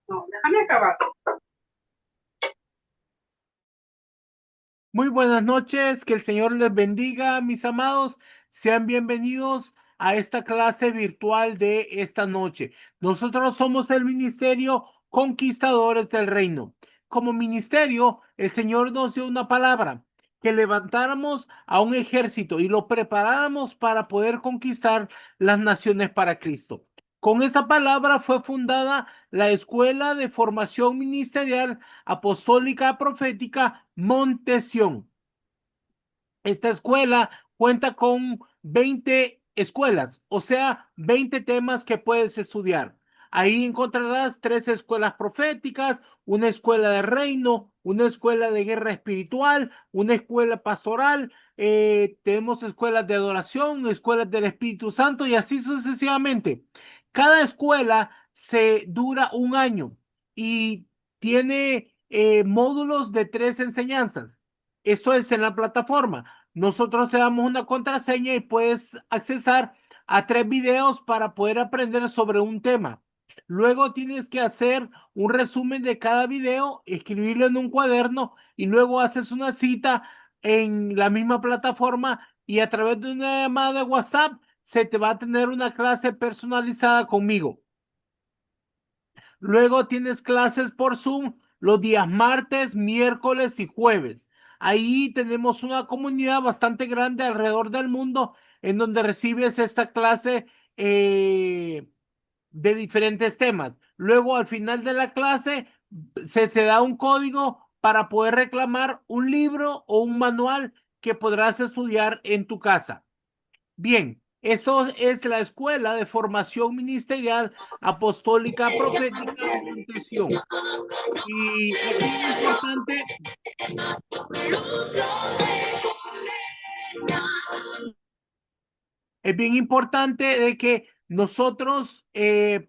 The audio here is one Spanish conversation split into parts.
No, déjame acabar. Muy buenas noches, que el Señor les bendiga, mis amados. Sean bienvenidos a esta clase virtual de esta noche. Nosotros somos el Ministerio Conquistadores del Reino. Como ministerio, el Señor nos dio una palabra, que levantáramos a un ejército y lo preparáramos para poder conquistar las naciones para Cristo. Con esa palabra fue fundada la Escuela de Formación Ministerial Apostólica Profética Montesión. Esta escuela cuenta con 20 escuelas, o sea, 20 temas que puedes estudiar. Ahí encontrarás 3 escuelas proféticas, una escuela de reino, una escuela de guerra espiritual, una escuela pastoral, tenemos escuelas de adoración, escuelas del Espíritu Santo y así sucesivamente. Cada escuela se dura un año y tiene módulos de 3 enseñanzas. Esto es en la plataforma. Nosotros te damos una contraseña y puedes accesar a 3 videos para poder aprender sobre un tema. Luego tienes que hacer un resumen de cada video, escribirlo en un cuaderno y luego haces una cita en la misma plataforma y a través de una llamada de WhatsApp se te va a tener una clase personalizada conmigo. Luego tienes clases por Zoom los días martes, miércoles y jueves. Ahí tenemos una comunidad bastante grande alrededor del mundo en donde recibes esta clase de diferentes temas. Luego, al final de la clase, se te da un código para poder reclamar un libro o un manual que podrás estudiar en tu casa. Bien, eso es la Escuela de Formación Ministerial Apostólica Profética Montesión. Y es bien importante de que nosotros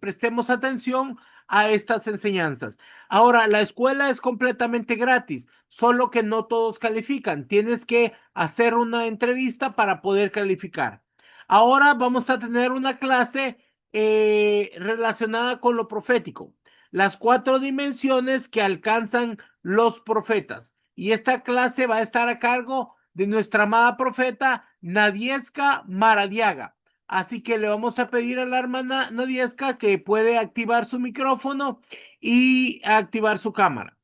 prestemos atención a estas enseñanzas. Ahora, la escuela es completamente gratis, solo que no todos califican. Tienes que hacer una entrevista para poder calificar. Ahora vamos a tener una clase relacionada con lo profético, las 4 dimensiones que alcanzan los profetas. Y esta clase va a estar a cargo de nuestra amada profeta Nadieska Maradiaga. Así que le vamos a pedir a la hermana Nadieska que puede activar su micrófono y activar su cámara.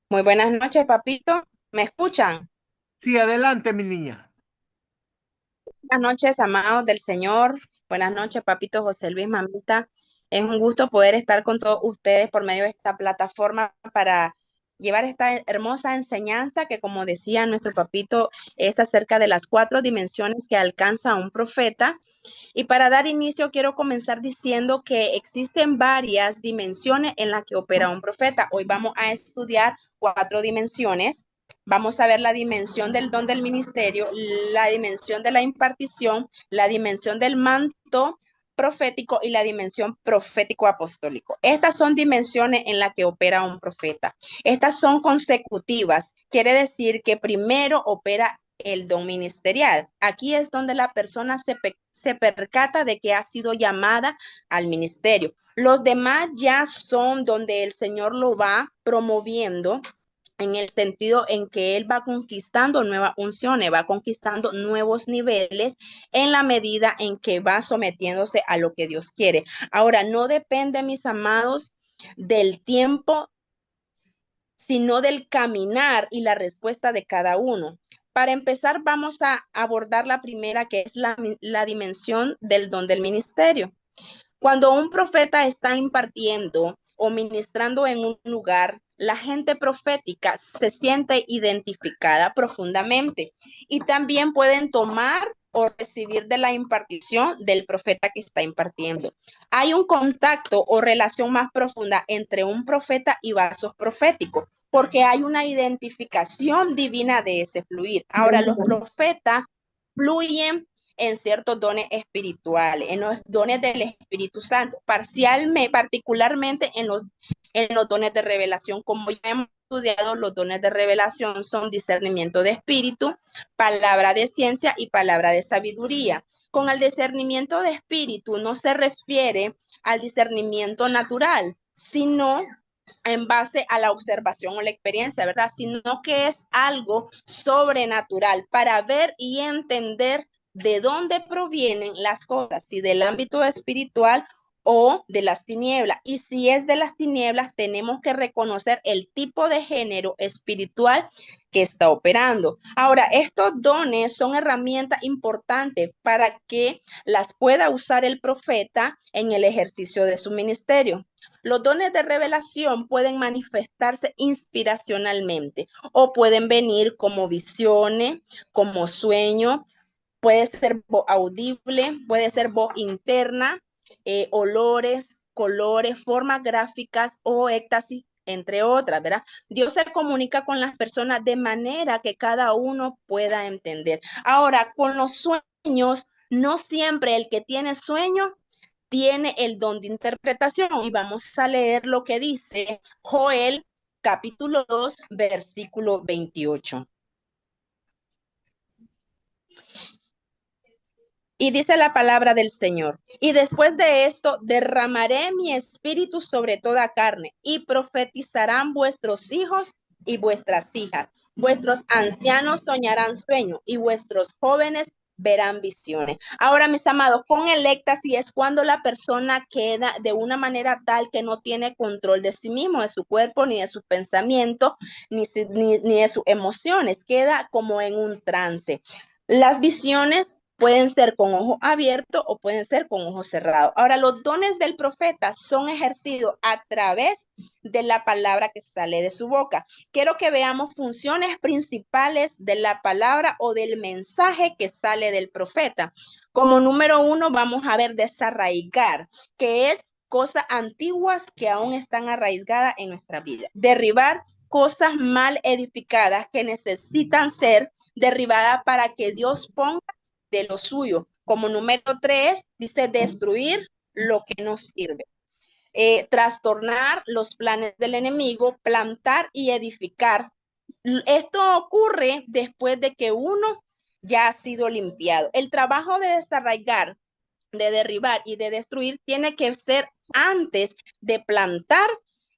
Muy buenas noches, papito. ¿Me escuchan? Sí, adelante, mi niña. Buenas noches, amados del Señor. Buenas noches, papito José Luis, mamita. Es un gusto poder estar con todos ustedes por medio de esta plataforma para llevar esta hermosa enseñanza que, como decía nuestro papito, es acerca de las 4 dimensiones que alcanza un profeta. Y para dar inicio, quiero comenzar diciendo que existen varias dimensiones en las que opera un profeta. Hoy vamos a estudiar 4 dimensiones. Vamos a ver la dimensión del don del ministerio, la dimensión de la impartición, la dimensión del manto profético y la dimensión profético-apostólico. Estas son dimensiones en las que opera un profeta. Estas son consecutivas. Quiere decir que primero opera el don ministerial. Aquí es donde la persona se percata de que ha sido llamada al ministerio. Los demás ya son donde el Señor lo va promoviendo en el sentido en que él va conquistando nuevas unciones, va conquistando nuevos niveles en la medida en que va sometiéndose a lo que Dios quiere. Ahora, no depende, mis amados, del tiempo, sino del caminar y la respuesta de cada uno. Para empezar, vamos a abordar la primera, que es la dimensión del don del ministerio. Cuando un profeta está impartiendo o ministrando en un lugar, la gente profética se siente identificada profundamente y también pueden tomar o recibir de la impartición del profeta que está impartiendo. Hay un contacto o relación más profunda entre un profeta y vasos proféticos, porque hay una identificación divina de ese fluir. Ahora, los profetas fluyen en ciertos dones espirituales, en los dones del Espíritu Santo, particularmente en los dones de revelación. Como ya hemos estudiado, los dones de revelación son discernimiento de espíritu, palabra de ciencia y palabra de sabiduría. Con el discernimiento de espíritu no se refiere al discernimiento natural, sino en base a la observación o la experiencia, ¿verdad? Sino que es algo sobrenatural para ver y entender de dónde provienen las cosas, si del ámbito espiritual o de las tinieblas. Y si es de las tinieblas, tenemos que reconocer el tipo de género espiritual que está operando. Ahora, estos dones son herramientas importantes para que las pueda usar el profeta en el ejercicio de su ministerio. Los dones de revelación pueden manifestarse inspiracionalmente o pueden venir como visiones, como sueño, puede ser voz audible, puede ser voz interna, olores, colores, formas gráficas o éxtasis, entre otras, ¿verdad? Dios se comunica con las personas de manera que cada uno pueda entender. Ahora, con los sueños, no siempre el que tiene sueño tiene el don de interpretación. Y vamos a leer lo que dice Joel capítulo 2, versículo 28. Y dice la palabra del Señor, y después de esto derramaré mi espíritu sobre toda carne, y profetizarán vuestros hijos y vuestras hijas. Vuestros ancianos soñarán sueños, y vuestros jóvenes verán visiones. Ahora, mis amados, con el éxtasis es cuando la persona queda de una manera tal que no tiene control de sí mismo, de su cuerpo, ni de sus pensamientos, ni de sus emociones. Queda como en un trance. Las visiones pueden ser con ojo abierto o pueden ser con ojo cerrado. Ahora, los dones del profeta son ejercidos a través de la palabra que sale de su boca. Quiero que veamos funciones principales de la palabra o del mensaje que sale del profeta. Como número 1, vamos a ver desarraigar, que es cosas antiguas que aún están arraigadas en nuestra vida. Derribar cosas mal edificadas que necesitan ser derribadas para que Dios ponga de lo suyo. Como número 3, dice destruir lo que nos sirve. Trastornar los planes del enemigo, plantar y edificar. Esto ocurre después de que uno ya ha sido limpiado. El trabajo de desarraigar, de derribar y de destruir tiene que ser antes de plantar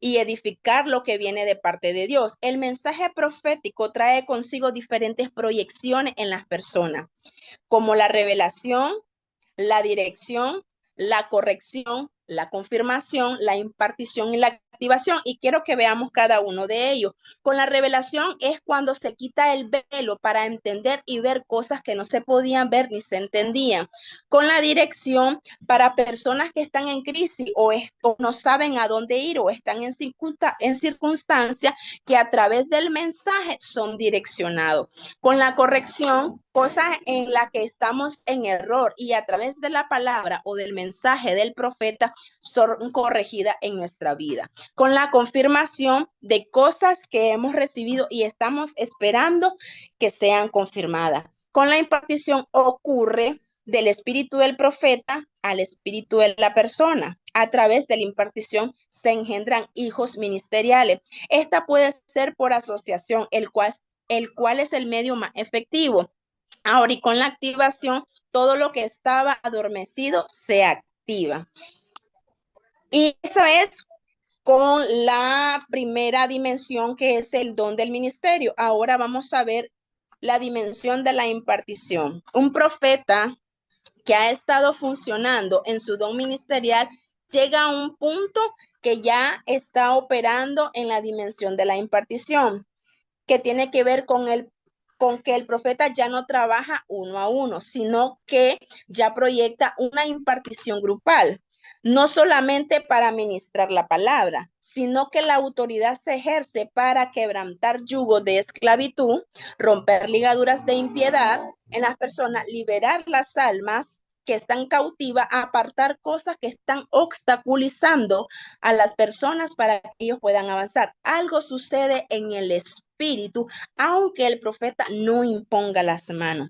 y edificar lo que viene de parte de Dios. El mensaje profético trae consigo diferentes proyecciones en las personas, como la revelación, la dirección, la corrección, la confirmación, la impartición y la activación. Y quiero que veamos cada uno de ellos. Con la revelación es cuando se quita el velo para entender y ver cosas que no se podían ver ni se entendían. Con la dirección, para personas que están en crisis o no saben a dónde ir o están en circunstancias que a través del mensaje son direccionados. Con la corrección, cosas en las que estamos en error y a través de la palabra o del mensaje del profeta son corregidas en nuestra vida. Con la confirmación de cosas que hemos recibido y estamos esperando que sean confirmadas. Con la impartición ocurre del espíritu del profeta al espíritu de la persona. A través de la impartición se engendran hijos ministeriales. Esta puede ser por asociación, el cual es el medio más efectivo. Ahora, y con la activación, todo lo que estaba adormecido se activa. Y eso es con la primera dimensión, que es el don del ministerio. Ahora vamos a ver la dimensión de la impartición. Un profeta que ha estado funcionando en su don ministerial llega a un punto que ya está operando en la dimensión de la impartición, que tiene que ver con que el profeta ya no trabaja uno a uno, sino que ya proyecta una impartición grupal, no solamente para ministrar la palabra, sino que la autoridad se ejerce para quebrantar yugos de esclavitud, romper ligaduras de impiedad en las personas, liberar las almas que están cautivas, apartar cosas que están obstaculizando a las personas para que ellos puedan avanzar. Algo sucede en el espíritu, aunque el profeta no imponga las manos.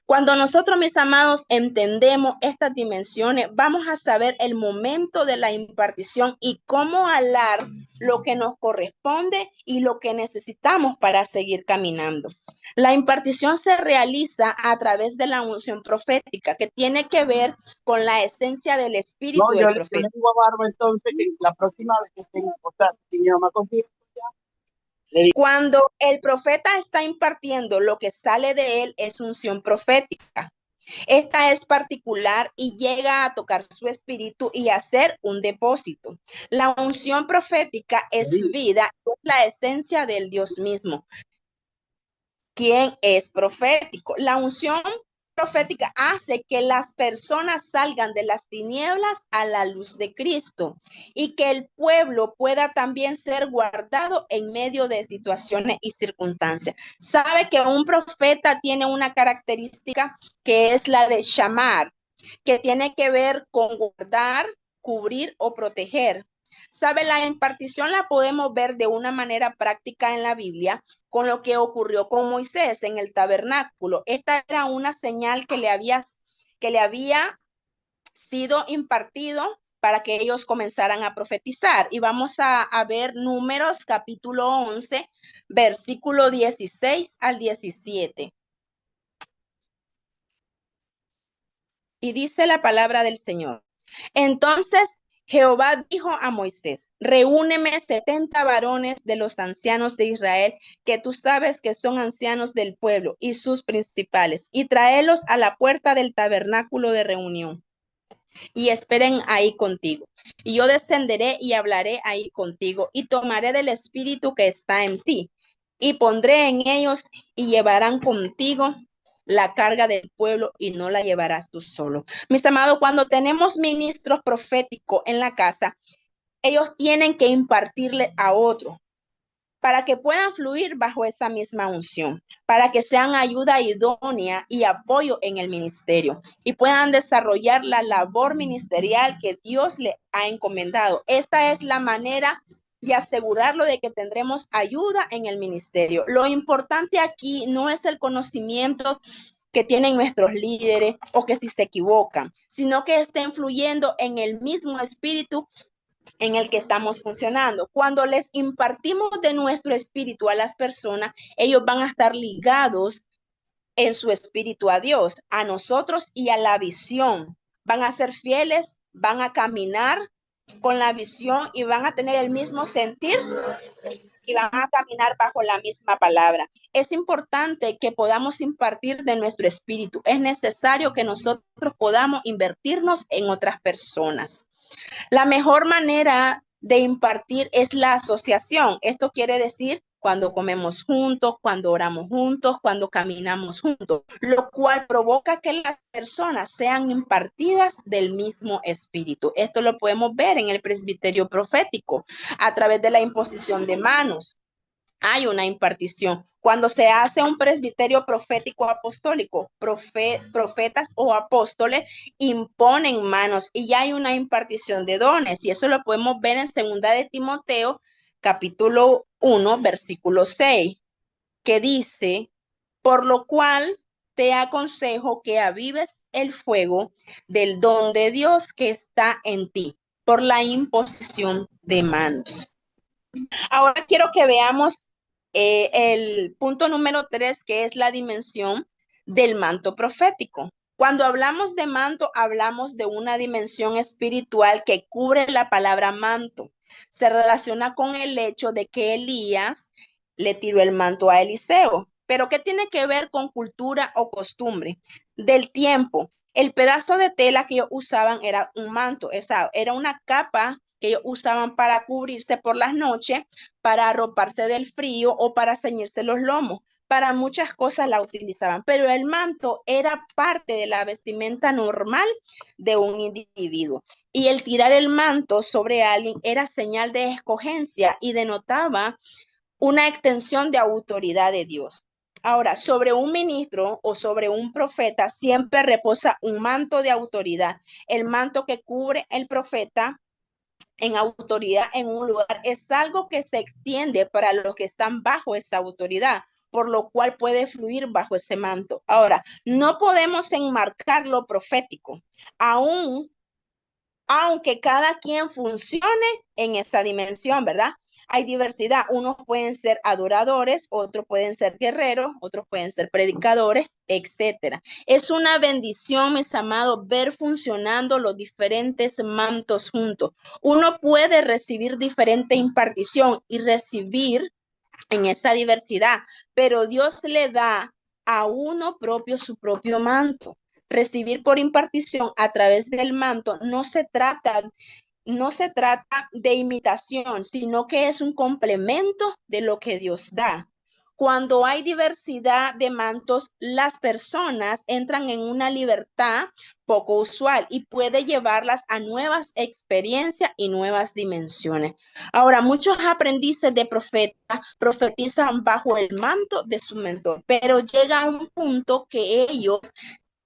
Cuando nosotros, mis amados, entendemos estas dimensiones, vamos a saber el momento de la impartición y cómo hablar lo que nos corresponde y lo que necesitamos para seguir caminando. La impartición se realiza a través de la unción profética, que tiene que ver con la esencia del espíritu No, del yo le profeta. digo a Barba entonces que la próxima vez que estén, o sea, si mi mamá contigo, le digo, Cuando el profeta está impartiendo, lo que sale de él es unción profética. Esta es particular y llega a tocar su espíritu y hacer un depósito. La unción profética es vida, es la esencia del Dios mismo, quien es profético. La unción profética hace que las personas salgan de las tinieblas a la luz de Cristo y que el pueblo pueda también ser guardado en medio de situaciones y circunstancias. Sabe que un profeta tiene una característica que es la de llamar, que tiene que ver con guardar, cubrir o proteger. Sabe, la impartición la podemos ver de una manera práctica en la Biblia con lo que ocurrió con Moisés en el tabernáculo. Esta era una señal que le había sido impartido para que ellos comenzaran a profetizar. Y vamos a ver Números capítulo 11, versículo 16 al 17. Y dice la palabra del Señor. Entonces Jehová dijo a Moisés, reúneme 70 varones de los ancianos de Israel, que tú sabes que son ancianos del pueblo y sus principales, y tráelos a la puerta del tabernáculo de reunión, y esperen ahí contigo. Y yo descenderé y hablaré ahí contigo, y tomaré del espíritu que está en ti, y pondré en ellos, y llevarán contigo la carga del pueblo y no la llevarás tú solo. Mis amados, cuando tenemos ministros proféticos en la casa, ellos tienen que impartirle a otro para que puedan fluir bajo esa misma unción, para que sean ayuda idónea y apoyo en el ministerio y puedan desarrollar la labor ministerial que Dios le ha encomendado. Esta es la manera de asegurarlo de que tendremos ayuda en el ministerio. Lo importante aquí no es el conocimiento que tienen nuestros líderes o que si se equivocan, sino que estén fluyendo en el mismo espíritu en el que estamos funcionando. Cuando les impartimos de nuestro espíritu a las personas, ellos van a estar ligados en su espíritu a Dios, a nosotros y a la visión. Van a ser fieles, van a caminar con la visión y van a tener el mismo sentir y van a caminar bajo la misma palabra. Es importante que podamos impartir de nuestro espíritu. Es necesario que nosotros podamos invertirnos en otras personas. La mejor manera de impartir es la asociación. Esto quiere decir cuando comemos juntos, cuando oramos juntos, cuando caminamos juntos, lo cual provoca que las personas sean impartidas del mismo espíritu. Esto lo podemos ver en el presbiterio profético a través de la imposición de manos. Hay una impartición. Cuando se hace un presbiterio profético apostólico, profetas o apóstoles imponen manos y ya hay una impartición de dones. Y eso lo podemos ver en 2 de Timoteo, capítulo 1, versículo 6, que dice, por lo cual te aconsejo que avives el fuego del don de Dios que está en ti por la imposición de manos. Ahora quiero que veamos el punto número 3, que es la dimensión del manto profético. Cuando hablamos de manto, hablamos de una dimensión espiritual que cubre la palabra manto. Se relaciona con el hecho de que Elías le tiró el manto a Eliseo. Pero ¿qué tiene que ver con cultura o costumbre? Del tiempo. El pedazo de tela que ellos usaban era un manto, era una capa que ellos usaban para cubrirse por las noches, para arroparse del frío o para ceñirse los lomos. Para muchas cosas la utilizaban, pero el manto era parte de la vestimenta normal de un individuo. Y el tirar el manto sobre alguien era señal de escogencia y denotaba una extensión de autoridad de Dios. Ahora, sobre un ministro o sobre un profeta siempre reposa un manto de autoridad. El manto que cubre el profeta en autoridad en un lugar es algo que se extiende para los que están bajo esa autoridad. por lo cual puede fluir bajo ese manto. Ahora, no podemos enmarcar lo profético, aún aunque cada quien funcione en esa dimensión, ¿verdad? Hay diversidad, unos pueden ser adoradores, otros pueden ser guerreros, otros pueden ser predicadores, etcétera. Es una bendición, mis amados, ver funcionando los diferentes mantos juntos. Uno puede recibir diferente impartición y recibir en esa diversidad, pero Dios le da a uno propio su propio manto. Recibir por impartición a través del manto no se trata de imitación, sino que es un complemento de lo que Dios da. Cuando hay diversidad de mantos, las personas entran en una libertad poco usual y puede llevarlas a nuevas experiencias y nuevas dimensiones. Ahora, muchos aprendices de profeta profetizan bajo el manto de su mentor, pero llega a un punto que ellos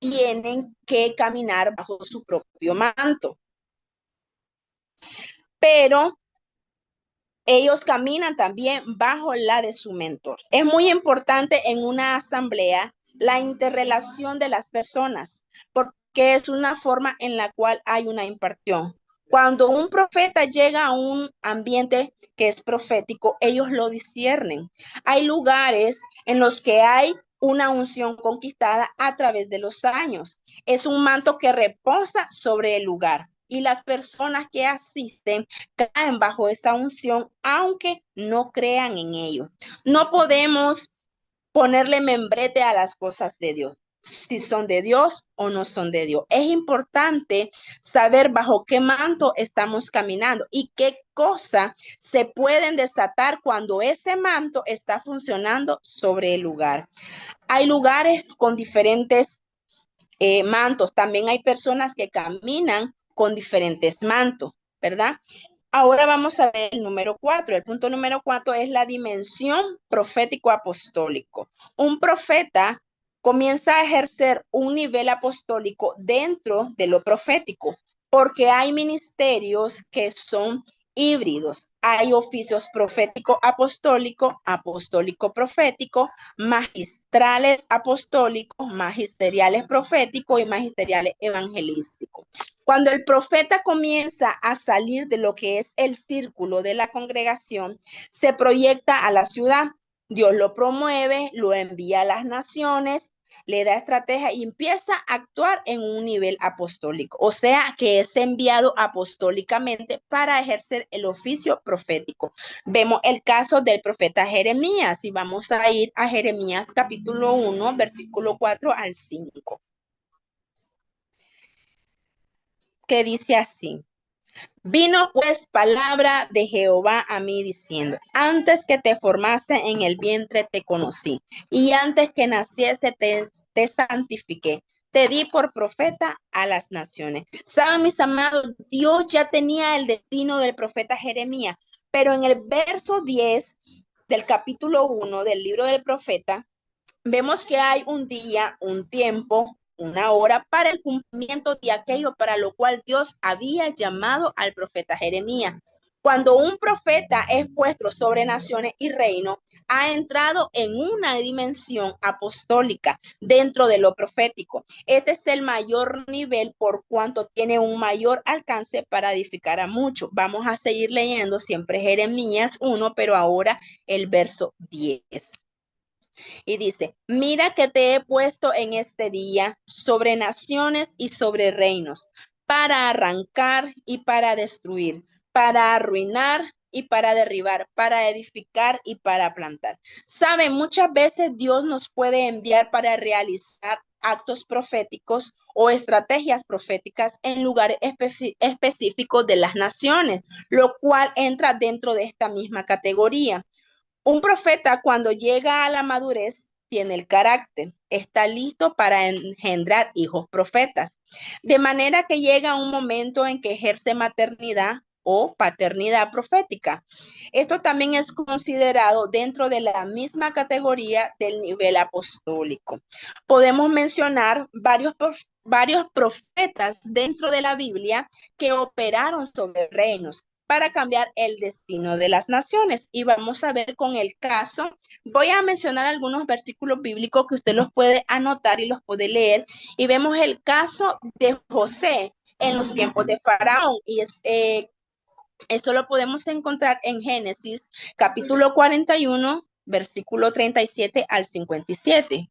tienen que caminar bajo su propio manto. Pero ellos caminan también bajo la de su mentor. Es muy importante en una asamblea la interrelación de las personas, porque es una forma en la cual hay una impartición. Cuando un profeta llega a un ambiente que es profético, ellos lo disciernen. Hay lugares en los que hay una unción conquistada a través de los años. Es un manto que reposa sobre el lugar y las personas que asisten caen bajo esa unción, aunque no crean en ello. No podemos ponerle membrete a las cosas de Dios, si son de Dios o no son de Dios. Es importante saber bajo qué manto estamos caminando y qué cosas se pueden desatar cuando ese manto está funcionando sobre el lugar. Hay lugares con diferentes mantos. También hay personas que caminan con diferentes mantos, ¿verdad? Ahora vamos a ver el número 4. El punto número 4 es la dimensión profético-apostólico. Un profeta comienza a ejercer un nivel apostólico dentro de lo profético, porque hay ministerios que son híbridos. Hay oficios profético-apostólico, apostólico-profético, magistrales apostólicos, magisteriales proféticos y magisteriales evangelísticos. Cuando el profeta comienza a salir de lo que es el círculo de la congregación, se proyecta a la ciudad. Dios lo promueve, lo envía a las naciones, le da estrategia y empieza a actuar en un nivel apostólico. O sea, que es enviado apostólicamente para ejercer el oficio profético. Vemos el caso del profeta Jeremías y vamos a ir a Jeremías capítulo 1, versículo 4 al 5. Que dice así: vino pues palabra de Jehová a mí diciendo, antes que te formase en el vientre te conocí, y antes que naciese te santifiqué, te di por profeta a las naciones. Saben, mis amados, Dios ya tenía el destino del profeta Jeremías, pero en el verso 10 del capítulo 1 del libro del profeta, vemos que hay un día, un tiempo, una hora para el cumplimiento de aquello para lo cual Dios había llamado al profeta Jeremías. Cuando un profeta es puesto sobre naciones y reinos, ha entrado en una dimensión apostólica dentro de lo profético. Este es el mayor nivel por cuanto tiene un mayor alcance para edificar a muchos. Vamos a seguir leyendo siempre Jeremías 1, pero ahora el verso 10. Y dice, mira que te he puesto en este día sobre naciones y sobre reinos, para arrancar y para destruir, para arruinar y para derribar, para edificar y para plantar. Saben, muchas veces Dios nos puede enviar para realizar actos proféticos o estrategias proféticas en lugares específicos de las naciones, lo cual entra dentro de esta misma categoría. Un profeta cuando llega a la madurez tiene el carácter, está listo para engendrar hijos profetas, de manera que llega un momento en que ejerce maternidad o paternidad profética. Esto también es considerado dentro de la misma categoría del nivel apostólico. Podemos mencionar varios profetas dentro de la Biblia que operaron sobre reinos. para cambiar el destino de las naciones. Y vamos a ver con el caso, voy a mencionar algunos versículos bíblicos que usted los puede anotar y los puede leer, y vemos el caso de José en los tiempos de Faraón, y eso lo podemos encontrar en Génesis capítulo 41, versículo 37 al 57.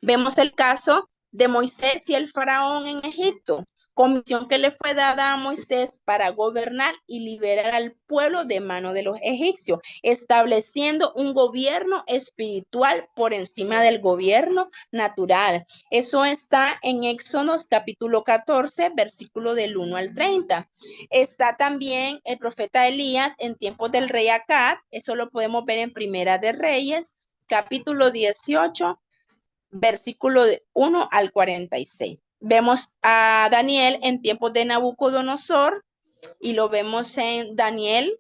Vemos el caso de Moisés y el faraón en Egipto, comisión que le fue dada a Moisés para gobernar y liberar al pueblo de mano de los egipcios, estableciendo un gobierno espiritual por encima del gobierno natural. Eso está en Éxodos capítulo 14, versículo del 1 al 30. Está también el profeta Elías en tiempos del rey Acab, eso lo podemos ver en Primera de Reyes, capítulo 18, versículo de 1 al 46. Vemos a Daniel en tiempos de Nabucodonosor y lo vemos en Daniel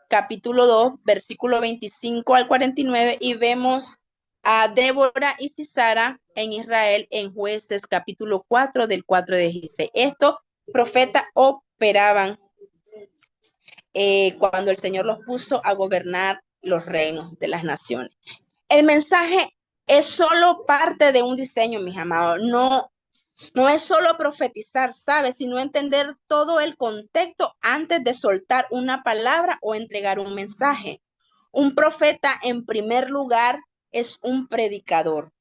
capítulo 2, versículo 25 al 49, y vemos a Débora y Sisara en Israel en Jueces capítulo 4 del 4 de 16. Estos profetas operaban cuando el Señor los puso a gobernar los reinos de las naciones. El mensaje es solo parte de un diseño, mis amados. No es solo profetizar, ¿sabes? Sino entender todo el contexto antes de soltar una palabra o entregar un mensaje. Un profeta, en primer lugar, es un predicador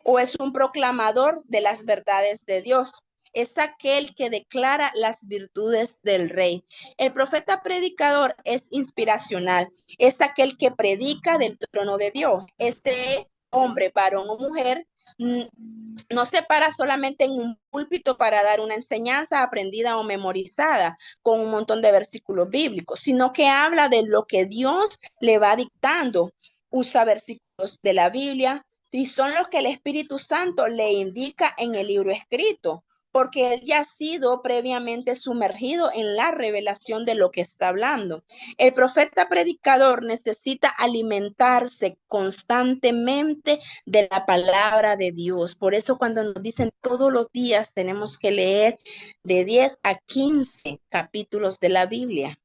o es un proclamador de las verdades de Dios. Es aquel que declara las virtudes del rey. El profeta predicador es inspiracional. Es aquel que predica del trono de Dios. Este hombre, varón o mujer, no se para solamente en un púlpito para dar una enseñanza aprendida o memorizada con un montón de versículos bíblicos, sino que habla de lo que Dios le va dictando. Usa versículos de la Biblia, y son los que el Espíritu Santo le indica en el libro escrito, porque él ya ha sido previamente sumergido en la revelación de lo que está hablando. El profeta predicador necesita alimentarse constantemente de la palabra de Dios. Por eso cuando nos dicen todos los días tenemos que leer de 10 a 15 capítulos de la Biblia,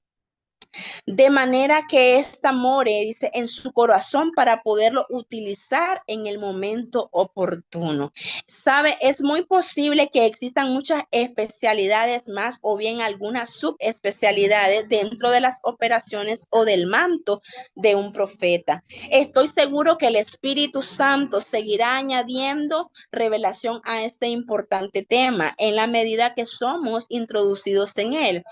de manera que ésta more, dice, en su corazón para poderlo utilizar en el momento oportuno. Sabe, es muy posible que existan muchas especialidades más o bien algunas subespecialidades dentro de las operaciones o del manto de un profeta. Estoy seguro que el Espíritu Santo seguirá añadiendo revelación a este importante tema en la medida que somos introducidos en él.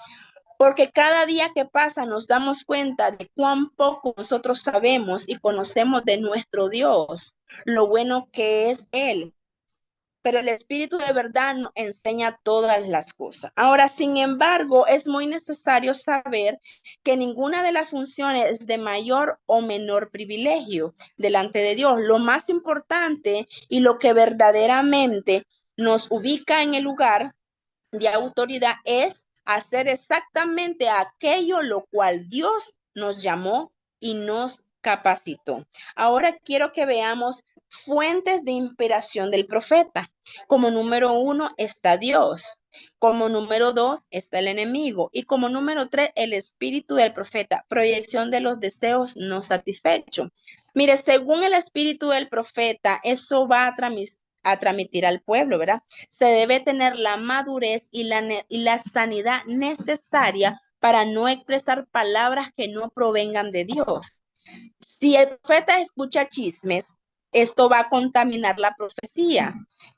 Porque cada día que pasa nos damos cuenta de cuán poco nosotros sabemos y conocemos de nuestro Dios, lo bueno que es Él. Pero el Espíritu de verdad nos enseña todas las cosas. Ahora, sin embargo, es muy necesario saber que ninguna de las funciones es de mayor o menor privilegio delante de Dios. Lo más importante y lo que verdaderamente nos ubica en el lugar de autoridad es hacer exactamente aquello lo cual Dios nos llamó y nos capacitó. Ahora quiero que veamos fuentes de inspiración del profeta. Como número 1 está Dios. Como número 2 está el enemigo. Y como número 3, el espíritu del profeta, proyección de los deseos no satisfechos. Mire, según el espíritu del profeta, eso va a transmitir al pueblo, ¿verdad? Se debe tener la madurez y la sanidad necesaria para no expresar palabras que no provengan de Dios. Si el profeta escucha chismes, esto va a contaminar la profecía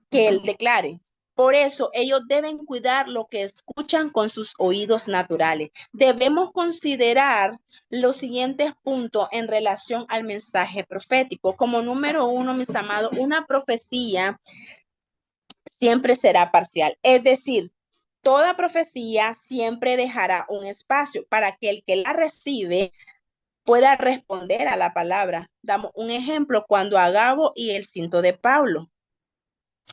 que él declare. Por eso ellos deben cuidar lo que escuchan con sus oídos naturales. Debemos considerar los siguientes puntos en relación al mensaje profético. Como número 1, mis amados, una profecía siempre será parcial. Es decir, toda profecía siempre dejará un espacio para que el que la recibe pueda responder a la palabra. Damos un ejemplo cuando Agabo y el cinto de Pablo.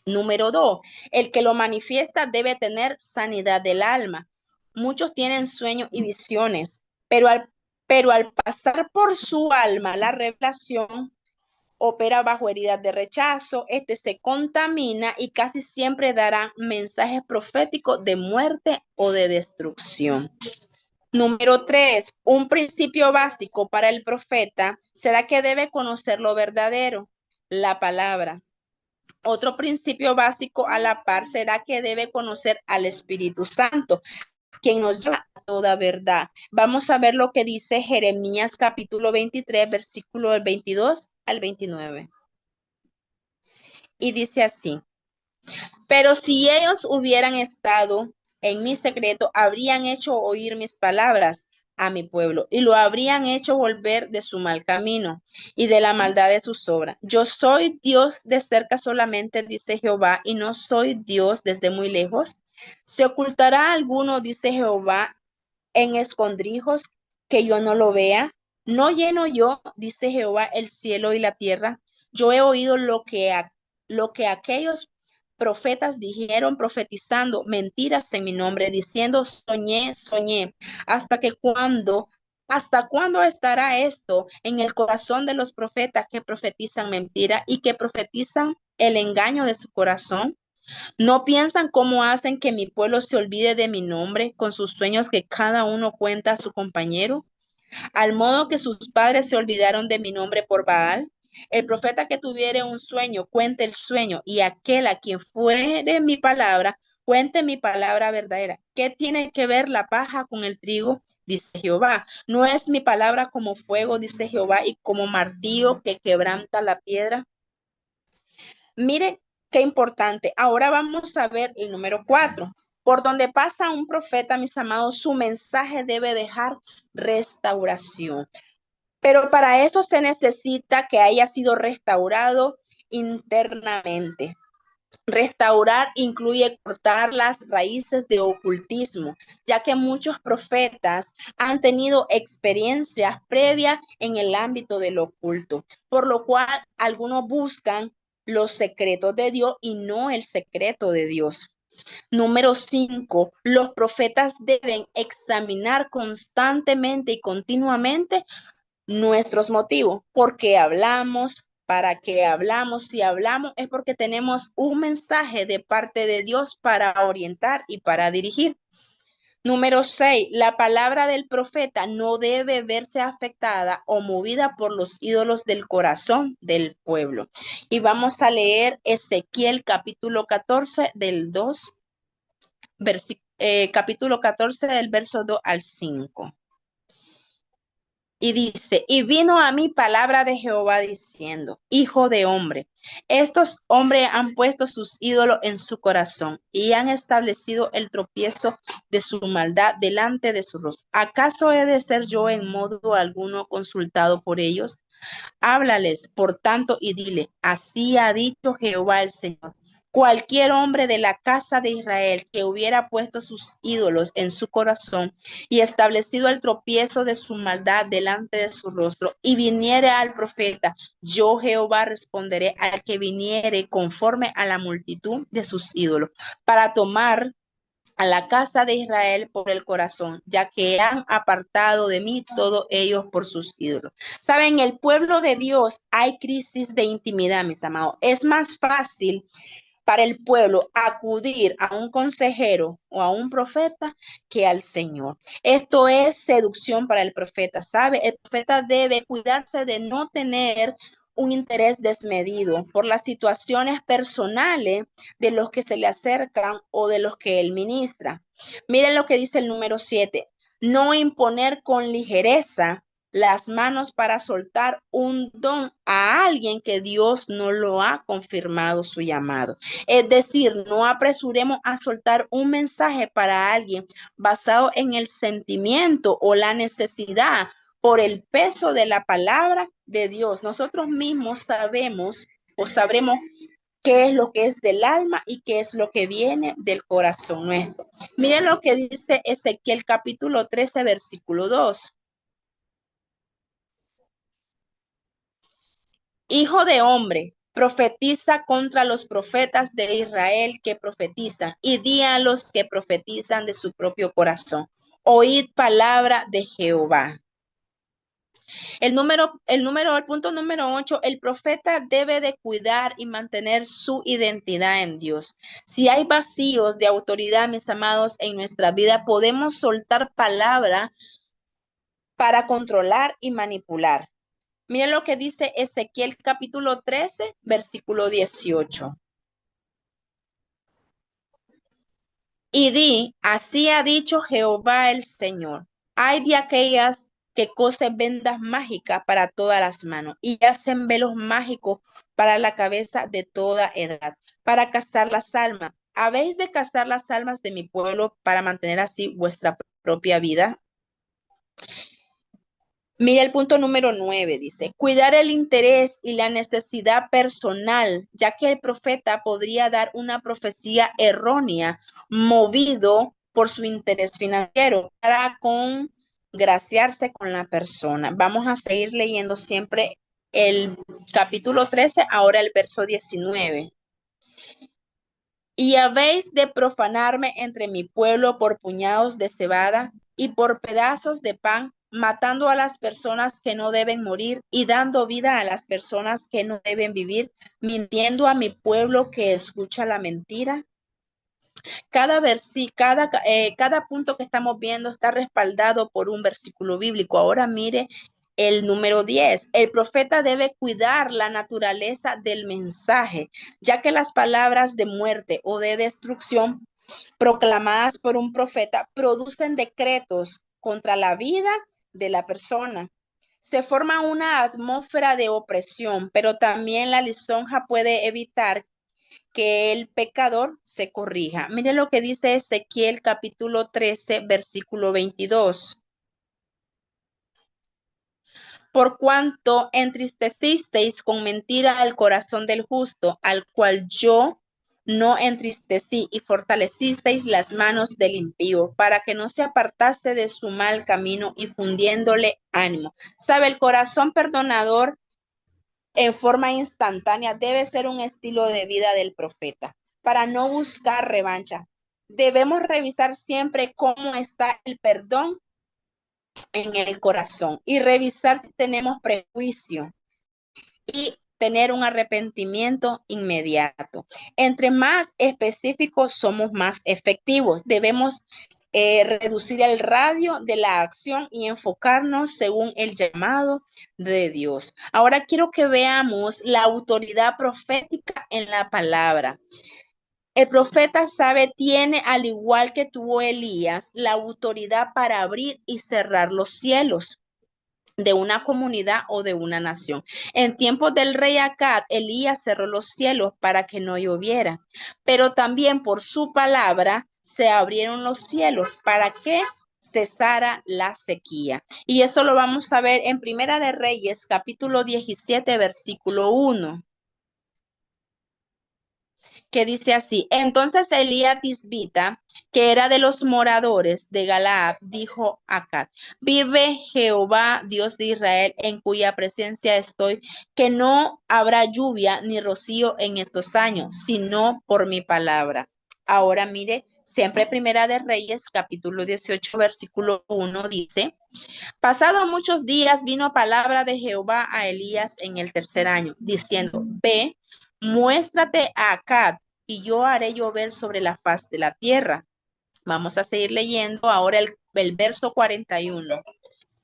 Número 2, el que lo manifiesta debe tener sanidad del alma. Muchos tienen sueños y visiones, pero al pasar por su alma la revelación, opera bajo heridas de rechazo, se contamina y casi siempre dará mensajes proféticos de muerte o de destrucción. Número 3, un principio básico para el profeta será que debe conocer lo verdadero, la palabra. Otro principio básico a la par será que debe conocer al Espíritu Santo, quien nos lleva a toda verdad. Vamos a ver lo que dice Jeremías capítulo 23, versículo del 22 al 29. Y dice así: pero si ellos hubieran estado en mi secreto, habrían hecho oír mis palabras a mi pueblo y lo habrían hecho volver de su mal camino y de la maldad de sus obras. Yo soy Dios de cerca solamente, dice Jehová, y no soy Dios desde muy lejos. ¿Se ocultará alguno, dice Jehová, en escondrijos que yo no lo vea? ¿No lleno yo, dice Jehová, el cielo y la tierra? Yo he oído lo que aquellos profetas dijeron profetizando mentiras en mi nombre, diciendo soñé, soñé. ¿Hasta cuándo estará esto en el corazón de los profetas que profetizan mentira y que profetizan el engaño de su corazón? ¿No piensan cómo hacen que mi pueblo se olvide de mi nombre con sus sueños que cada uno cuenta a su compañero? Al modo que sus padres se olvidaron de mi nombre por Baal. El profeta que tuviere un sueño, cuente el sueño, y aquel a quien fuere mi palabra, cuente mi palabra verdadera. ¿Qué tiene que ver la paja con el trigo? Dice Jehová. ¿No es mi palabra como fuego, dice Jehová, y como martillo que quebranta la piedra? Mire qué importante. Ahora vamos a ver el número 4. Por donde pasa un profeta, mis amados, su mensaje debe dejar restauración. Pero para eso se necesita que haya sido restaurado internamente. Restaurar incluye cortar las raíces de ocultismo, ya que muchos profetas han tenido experiencias previas en el ámbito del oculto, por lo cual algunos buscan los secretos de Dios y no el secreto de Dios. Número 5, los profetas deben examinar constantemente y continuamente nuestros motivos, por qué hablamos, para qué hablamos, si hablamos es porque tenemos un mensaje de parte de Dios para orientar y para dirigir. Número 6, la palabra del profeta no debe verse afectada o movida por los ídolos del corazón del pueblo. Y vamos a leer Ezequiel capítulo 14 del 2, capítulo 14 del verso 2 al 5. Y dice, y vino a mí palabra de Jehová diciendo, hijo de hombre, estos hombres han puesto sus ídolos en su corazón y han establecido el tropiezo de su maldad delante de su rostro. ¿Acaso he de ser yo en modo alguno consultado por ellos? Háblales, por tanto, y dile, así ha dicho Jehová el Señor. Cualquier hombre de la casa de Israel que hubiera puesto sus ídolos en su corazón y establecido el tropiezo de su maldad delante de su rostro y viniere al profeta, yo Jehová responderé al que viniere conforme a la multitud de sus ídolos, para tomar a la casa de Israel por el corazón, ya que han apartado de mí todos ellos por sus ídolos. Saben, el pueblo de Dios hay crisis de intimidad, mis amados. Es más fácil para el pueblo acudir a un consejero o a un profeta que al Señor. Esto es seducción para el profeta, ¿sabe? El profeta debe cuidarse de no tener un interés desmedido por las situaciones personales de los que se le acercan o de los que él ministra. Miren lo que dice el número 7. No imponer con ligereza las manos para soltar un don a alguien que Dios no lo ha confirmado su llamado. Es decir, no apresuremos a soltar un mensaje para alguien basado en el sentimiento o la necesidad por el peso de la palabra de Dios. Nosotros mismos sabemos o sabremos qué es lo que es del alma y qué es lo que viene del corazón nuestro. Miren lo que dice Ezequiel capítulo 13, versículo 2. Hijo de hombre, profetiza contra los profetas de Israel que profetizan y di a los que profetizan de su propio corazón. Oíd palabra de Jehová. El punto número 8, el profeta debe de cuidar y mantener su identidad en Dios. Si hay vacíos de autoridad, mis amados, en nuestra vida, podemos soltar palabra para controlar y manipular. Miren lo que dice Ezequiel capítulo 13, versículo 18. Y di, así ha dicho Jehová el Señor. Hay de aquellas que cosen vendas mágicas para todas las manos y hacen velos mágicos para la cabeza de toda edad, para cazar las almas. ¿Habéis de cazar las almas de mi pueblo para mantener así vuestra propia vida? Mira el punto número 9, dice, cuidar el interés y la necesidad personal, ya que el profeta podría dar una profecía errónea, movido por su interés financiero, para congraciarse con la persona. Vamos a seguir leyendo siempre el capítulo 13, ahora el verso 19. Y habéis de profanarme entre mi pueblo por puñados de cebada y por pedazos de pan, matando a las personas que no deben morir y dando vida a las personas que no deben vivir, mintiendo a mi pueblo que escucha la mentira. Cada punto que estamos viendo está respaldado por un versículo bíblico. Ahora mire el número 10. El profeta debe cuidar la naturaleza del mensaje, ya que las palabras de muerte o de destrucción proclamadas por un profeta producen decretos contra la vida de la persona. Se forma una atmósfera de opresión, pero también la lisonja puede evitar que el pecador se corrija. Mire lo que dice Ezequiel capítulo 13, versículo 22. Por cuanto entristecisteis con mentira al corazón del justo, al cual yo no entristecí, y fortalecisteis las manos del impío, para que no se apartase de su mal camino, y fundiéndole ánimo. ¿Sabe? El corazón perdonador en forma instantánea debe ser un estilo de vida del profeta, para no buscar revancha. Debemos revisar siempre cómo está el perdón en el corazón y revisar si tenemos prejuicio y tener un arrepentimiento inmediato. Entre más específicos somos, más efectivos. Debemos reducir el radio de la acción y enfocarnos según el llamado de Dios. Ahora quiero que veamos la autoridad profética en la palabra. El profeta tiene, al igual que tuvo Elías, la autoridad para abrir y cerrar los cielos de una comunidad o de una nación. En tiempos del rey Acab, Elías cerró los cielos para que no lloviera, pero también por su palabra se abrieron los cielos para que cesara la sequía. Y eso lo vamos a ver en Primera de Reyes, capítulo 17, versículo 1. Que dice así: entonces Elías Tisbita, que era de los moradores de Galaad, dijo a Acab: vive Jehová, Dios de Israel, en cuya presencia estoy, que no habrá lluvia ni rocío en estos años, sino por mi palabra. Ahora mire, siempre Primera de Reyes, capítulo 18, versículo 1, dice: pasado muchos días vino palabra de Jehová a Elías en el tercer año, diciendo: ve, muéstrate a Acab, y yo haré llover sobre la faz de la tierra. Vamos a seguir leyendo ahora el verso 41.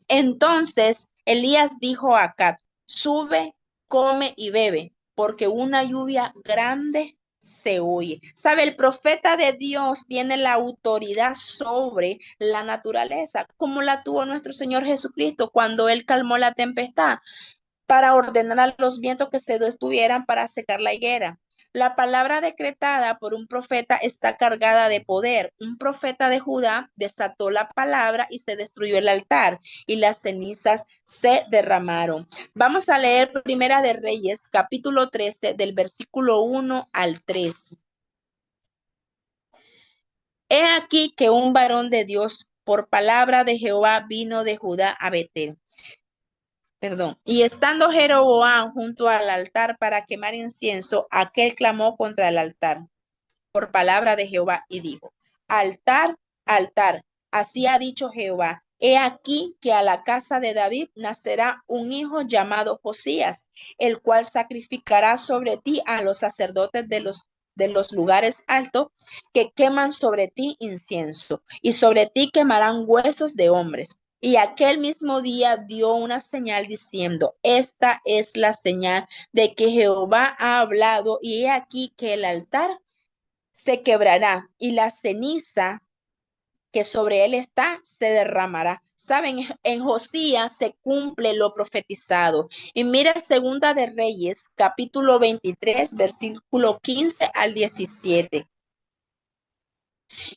Entonces Elías dijo a Acab: sube, come y bebe, porque una lluvia grande se oye. ¿Sabe? El profeta de Dios tiene la autoridad sobre la naturaleza, como la tuvo nuestro Señor Jesucristo cuando Él calmó la tempestad, para ordenar a los vientos que se detuvieran para secar la higuera. La palabra decretada por un profeta está cargada de poder. Un profeta de Judá desató la palabra y se destruyó el altar y las cenizas se derramaron. Vamos a leer Primera de Reyes, capítulo 13, del versículo 1 al 3. He aquí que un varón de Dios por palabra de Jehová vino de Judá a Betel. Y estando Jeroboam junto al altar para quemar incienso, aquel clamó contra el altar por palabra de Jehová y dijo: altar, altar, así ha dicho Jehová, He aquí que a la casa de David nacerá un hijo llamado Josías, el cual sacrificará sobre ti a los sacerdotes de los lugares altos que queman sobre ti incienso, y sobre ti quemarán huesos de hombres. Y aquel mismo día dio una señal diciendo, esta es la señal de que Jehová ha hablado, y he aquí que el altar se quebrará y la ceniza que sobre él está se derramará. Saben, en Josías se cumple lo profetizado. Y mira Segunda de Reyes, capítulo 23, versículo 15 al 17.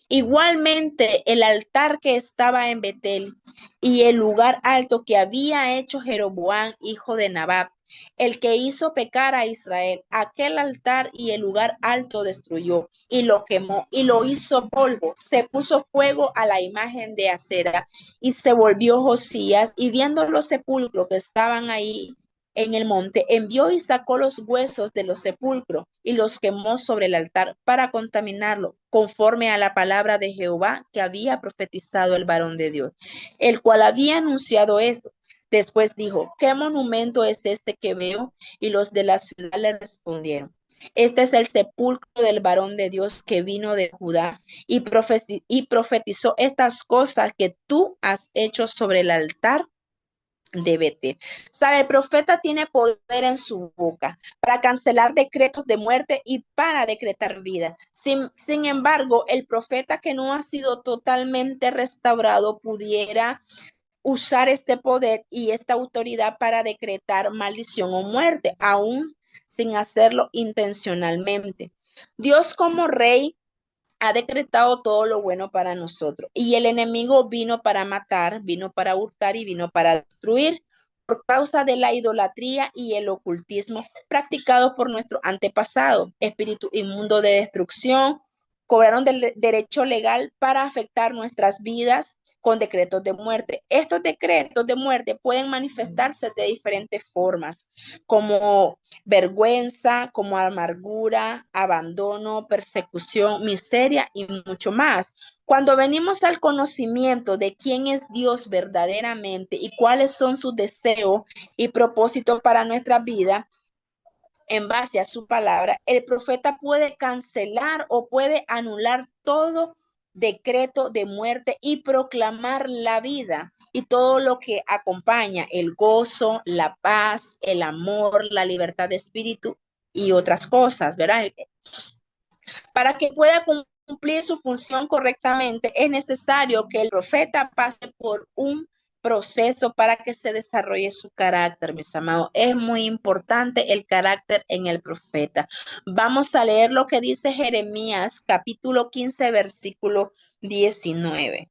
Igualmente, el altar que estaba en Betel y el lugar alto que había hecho Jeroboam, hijo de Nabat, el que hizo pecar a Israel, aquel altar y el lugar alto destruyó y lo quemó y lo hizo polvo. Se puso fuego a la imagen de Acera y se volvió Josías y viendo los sepulcros que estaban ahí en el monte, envió y sacó los huesos de los sepulcros y los quemó sobre el altar para contaminarlo, conforme a la palabra de Jehová que había profetizado el varón de Dios, el cual había anunciado esto. Después dijo, ¿qué monumento es este que veo? Y los de la ciudad le respondieron, este es el sepulcro del varón de Dios que vino de Judá y profetizó estas cosas que tú has hecho sobre el altar de Betel. Sabe, el profeta tiene poder en su boca para cancelar decretos de muerte y para decretar vida. Sin embargo, el profeta que no ha sido totalmente restaurado pudiera usar este poder y esta autoridad para decretar maldición o muerte, aún sin hacerlo intencionalmente. Dios como rey ha decretado todo lo bueno para nosotros. Y el enemigo vino para matar, vino para hurtar y vino para destruir por causa de la idolatría y el ocultismo practicados por nuestro antepasado. Espíritu inmundo de destrucción cobraron del derecho legal para afectar nuestras vidas con decretos de muerte. Estos decretos de muerte pueden manifestarse de diferentes formas, como vergüenza, como amargura, abandono, persecución, miseria y mucho más. Cuando venimos al conocimiento de quién es Dios verdaderamente y cuáles son sus deseos y propósitos para nuestra vida, en base a su palabra, el profeta puede cancelar o puede anular todo decreto de muerte y proclamar la vida y todo lo que acompaña el gozo, la paz, el amor, la libertad de espíritu y otras cosas, ¿verdad? Para que pueda cumplir su función correctamente, es necesario que el profeta pase por un proceso para que se desarrolle su carácter, mis amados. Es muy importante el carácter en el profeta. Vamos a leer lo que dice Jeremías, capítulo 15, versículo 19.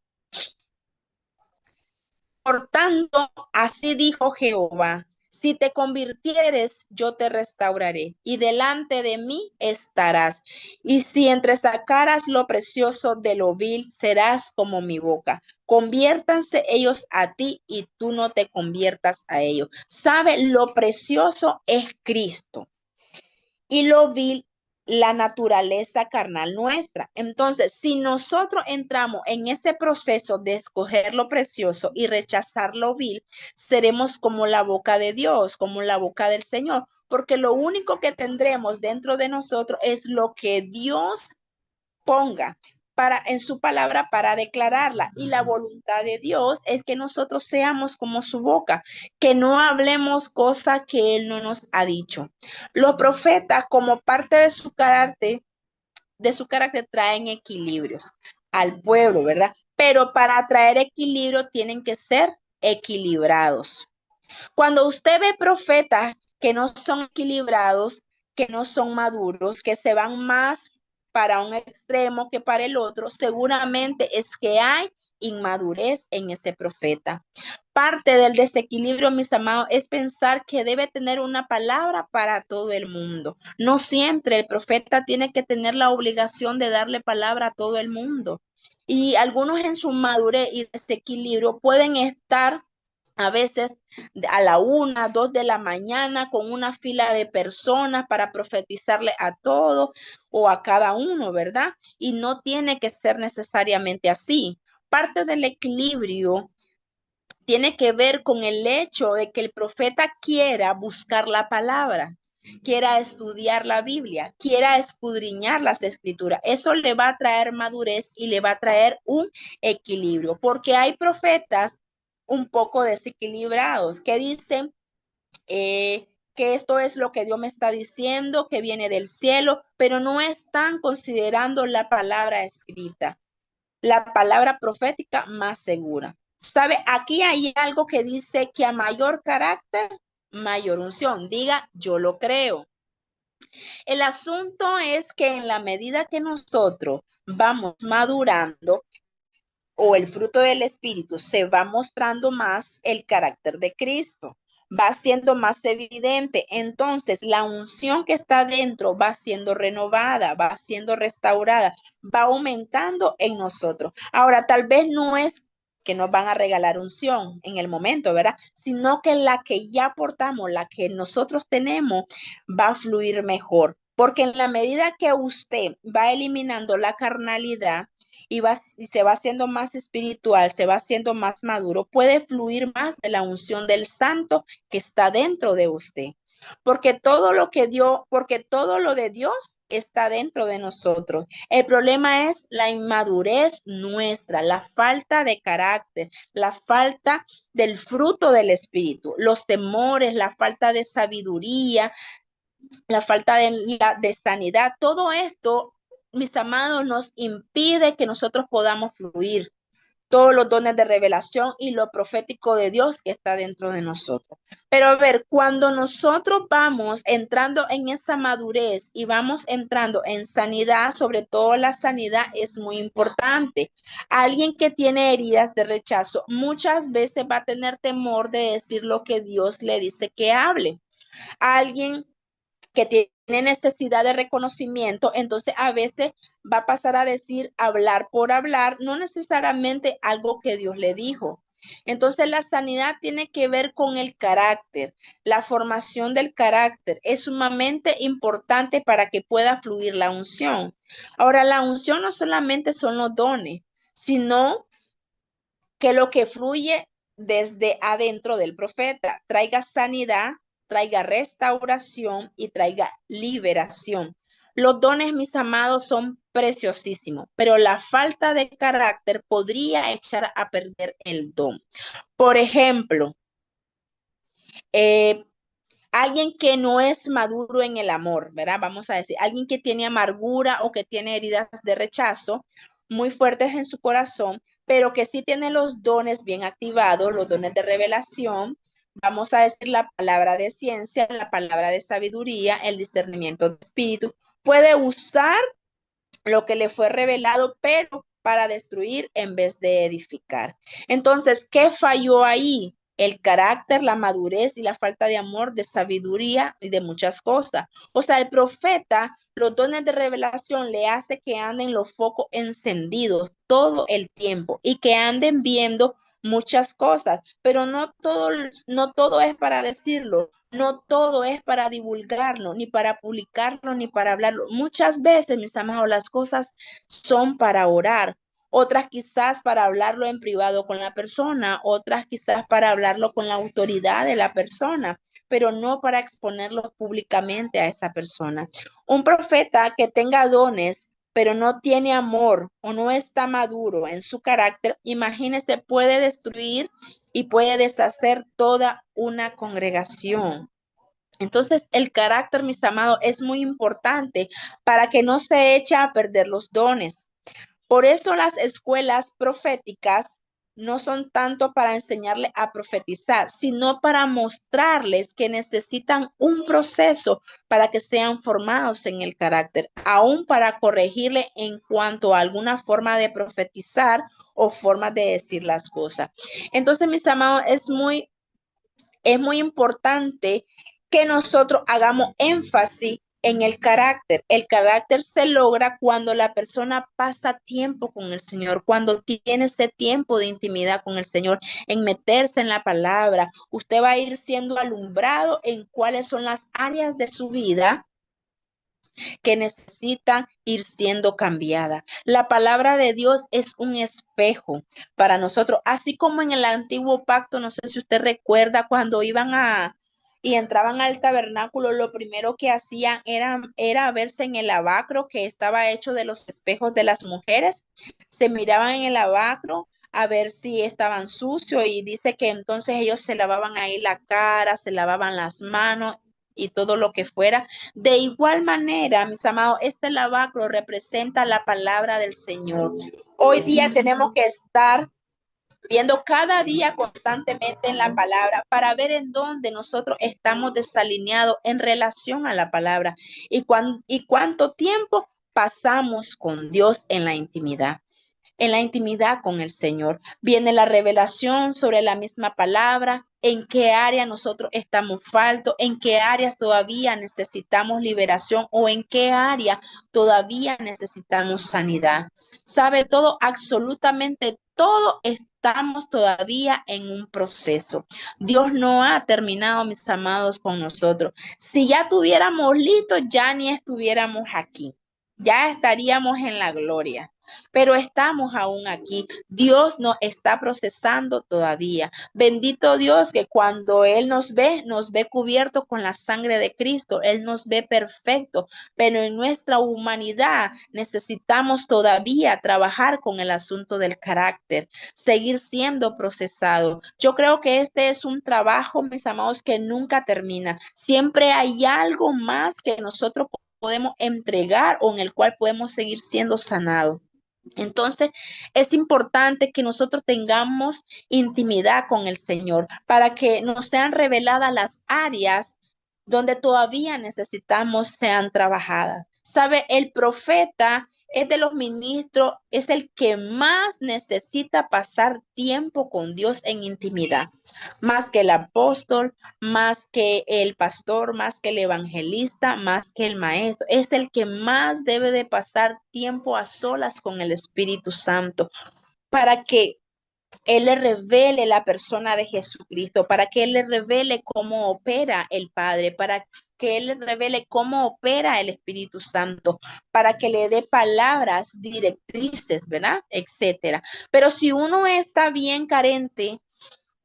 Por tanto, así dijo Jehová, si te convirtieres, yo te restauraré, y delante de mí estarás. Y si entresacaras lo precioso de lo vil, serás como mi boca. Conviértanse ellos a ti, y tú no te conviertas a ellos. Sabe, lo precioso es Cristo y lo vil, la naturaleza carnal nuestra. Entonces, si nosotros entramos en ese proceso de escoger lo precioso y rechazar lo vil, seremos como la boca de Dios, como la boca del Señor, porque lo único que tendremos dentro de nosotros es lo que Dios ponga para en su palabra para declararla, y la voluntad de Dios es que nosotros seamos como su boca, que no hablemos cosas que él no nos ha dicho. Los profetas, como parte de su carácter traen equilibrios al pueblo, ¿verdad? Pero para traer equilibrio tienen que ser equilibrados. Cuando usted ve profetas que no son equilibrados, que no son maduros, que se van más para un extremo que para el otro, seguramente es que hay inmadurez en ese profeta. Parte del desequilibrio, mis amados, es pensar que debe tener una palabra para todo el mundo. No siempre el profeta tiene que tener la obligación de darle palabra a todo el mundo. Y algunos en su madurez y desequilibrio pueden estar a veces a la 1, 2 de la mañana con una fila de personas para profetizarle a todos o a cada uno, ¿verdad? Y no tiene que ser necesariamente así. Parte del equilibrio tiene que ver con el hecho de que el profeta quiera buscar la palabra, quiera estudiar la Biblia, quiera escudriñar las escrituras. Eso le va a traer madurez y le va a traer un equilibrio, porque hay profetas un poco desequilibrados que dicen que esto es lo que Dios me está diciendo, que viene del cielo, pero no están considerando la palabra escrita, la palabra profética más segura. ¿Sabe? Aquí hay algo que dice que a mayor carácter, mayor unción. Diga, yo lo creo. El asunto es que en la medida que nosotros vamos madurando o el fruto del Espíritu, se va mostrando más el carácter de Cristo, va siendo más evidente. Entonces, la unción que está dentro va siendo renovada, va siendo restaurada, va aumentando en nosotros. Ahora, tal vez no es que nos van a regalar unción en el momento, ¿verdad? Sino que la que ya portamos, la que nosotros tenemos, va a fluir mejor. Porque en la medida que usted va eliminando la carnalidad, y se va haciendo más espiritual, se va haciendo más maduro, puede fluir más de la unción del santo que está dentro de usted. Porque todo lo de Dios está dentro de nosotros. El problema es la inmadurez nuestra, la falta de carácter, la falta del fruto del espíritu, los temores, la falta de sabiduría, la falta de sanidad. Todo esto, mis amados, nos impide que nosotros podamos fluir todos los dones de revelación y lo profético de Dios que está dentro de nosotros. Pero a ver, cuando nosotros vamos entrando en esa madurez y vamos entrando en sanidad, sobre todo la sanidad es muy importante. Alguien que tiene heridas de rechazo muchas veces va a tener temor de decir lo que Dios le dice que hable. Alguien que tiene necesidad de reconocimiento, entonces a veces va a pasar a decir hablar por hablar, no necesariamente algo que Dios le dijo. Entonces la sanidad tiene que ver con el carácter, la formación del carácter es sumamente importante para que pueda fluir la unción. Ahora, la unción no solamente son los dones, sino que lo que fluye desde adentro del profeta traiga sanidad, traiga restauración y traiga liberación. Los dones, mis amados, son preciosísimos, pero la falta de carácter podría echar a perder el don. Por ejemplo, eh, alguien que no es maduro en el amor, ¿verdad? Vamos a decir, alguien que tiene amargura o que tiene heridas de rechazo muy fuertes en su corazón, pero que sí tiene los dones bien activados, los dones de revelación, vamos a decir la palabra de ciencia, la palabra de sabiduría, el discernimiento de espíritu, puede usar lo que le fue revelado, pero para destruir en vez de edificar. Entonces, ¿qué falló ahí? El carácter, la madurez y la falta de amor, de sabiduría y de muchas cosas. O sea, el profeta, los dones de revelación le hace que anden los focos encendidos todo el tiempo y que anden viendo muchas cosas, pero no todo es para decirlo, no todo es para divulgarlo, ni para publicarlo, ni para hablarlo. Muchas veces, mis amados, las cosas son para orar, otras quizás para hablarlo en privado con la persona, otras quizás para hablarlo con la autoridad de la persona, pero no para exponerlo públicamente a esa persona. Un profeta que tenga dones pero no tiene amor o no está maduro en su carácter, imagínese, puede destruir y puede deshacer toda una congregación. Entonces, el carácter, mis amados, es muy importante para que no se eche a perder los dones. Por eso las escuelas proféticas no son tanto para enseñarles a profetizar, sino para mostrarles que necesitan un proceso para que sean formados en el carácter, aún para corregirle en cuanto a alguna forma de profetizar o forma de decir las cosas. Entonces, mis amados, es muy importante que nosotros hagamos énfasis en el carácter. El carácter se logra cuando la persona pasa tiempo con el Señor, cuando tiene ese tiempo de intimidad con el Señor, en meterse en la palabra. Usted va a ir siendo alumbrado en cuáles son las áreas de su vida que necesitan ir siendo cambiadas. La palabra de Dios es un espejo para nosotros, así como en el antiguo pacto, no sé si usted recuerda cuando iban y entraban al tabernáculo, lo primero que hacían era verse en el lavacro que estaba hecho de los espejos de las mujeres. Se miraban en el lavacro a ver si estaban sucios y dice que entonces ellos se lavaban ahí la cara, se lavaban las manos y todo lo que fuera. De igual manera, mis amados, este lavacro representa la palabra del Señor. Hoy día tenemos que estar viendo cada día constantemente en la palabra para ver en dónde nosotros estamos desalineados en relación a la palabra y cuánto tiempo pasamos con Dios en la intimidad. En la intimidad con el Señor viene la revelación sobre la misma palabra, en qué área nosotros estamos faltos, en qué áreas todavía necesitamos liberación o en qué área todavía necesitamos sanidad. Sabe todo, absolutamente todo, estamos todavía en un proceso. Dios no ha terminado, mis amados, con nosotros. Si ya tuviéramos listo, ya ni estuviéramos aquí. Ya estaríamos en la gloria, pero estamos aún aquí. Dios nos está procesando todavía. Bendito Dios que cuando Él nos ve cubierto con la sangre de Cristo. Él nos ve perfecto, pero en nuestra humanidad necesitamos todavía trabajar con el asunto del carácter, seguir siendo procesado. Yo creo que este es un trabajo, mis amados, que nunca termina. Siempre hay algo más que nosotros podemos entregar o en el cual podemos seguir siendo sanados. Entonces, es importante que nosotros tengamos intimidad con el Señor para que nos sean reveladas las áreas donde todavía necesitamos sean trabajadas. ¿Sabe? El profeta es de los ministros, es el que más necesita pasar tiempo con Dios en intimidad, más que el apóstol, más que el pastor, más que el evangelista, más que el maestro. Es el que más debe de pasar tiempo a solas con el Espíritu Santo para que Él le revele la persona de Jesucristo, para que Él le revele cómo opera el Padre, para que Él le revele cómo opera el Espíritu Santo, para que le dé palabras, directrices, ¿verdad? Etcétera. Pero si uno está bien carente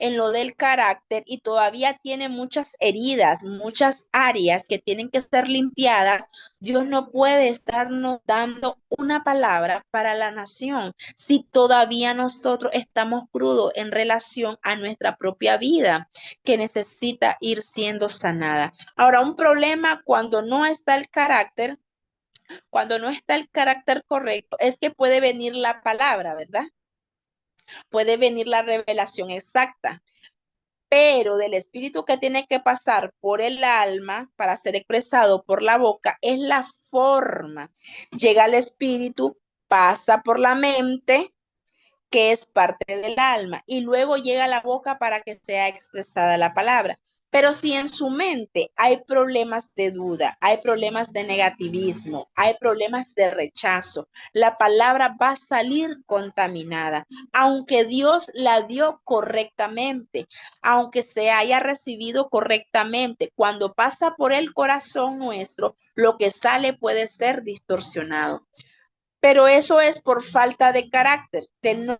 en lo del carácter y todavía tiene muchas heridas, muchas áreas que tienen que ser limpiadas, Dios no puede estarnos dando una palabra para la nación si todavía nosotros estamos crudos en relación a nuestra propia vida que necesita ir siendo sanada. Ahora, un problema cuando no está el carácter, cuando no está el carácter correcto, es que puede venir la palabra, ¿verdad? Puede venir la revelación exacta, pero del espíritu que tiene que pasar por el alma para ser expresado por la boca es la forma. Llega al espíritu, pasa por la mente, que es parte del alma, y luego llega a la boca para que sea expresada la palabra. Pero si en su mente hay problemas de duda, hay problemas de negativismo, hay problemas de rechazo, la palabra va a salir contaminada, aunque Dios la dio correctamente, aunque se haya recibido correctamente. Cuando pasa por el corazón nuestro, lo que sale puede ser distorsionado. Pero eso es por falta de carácter, de no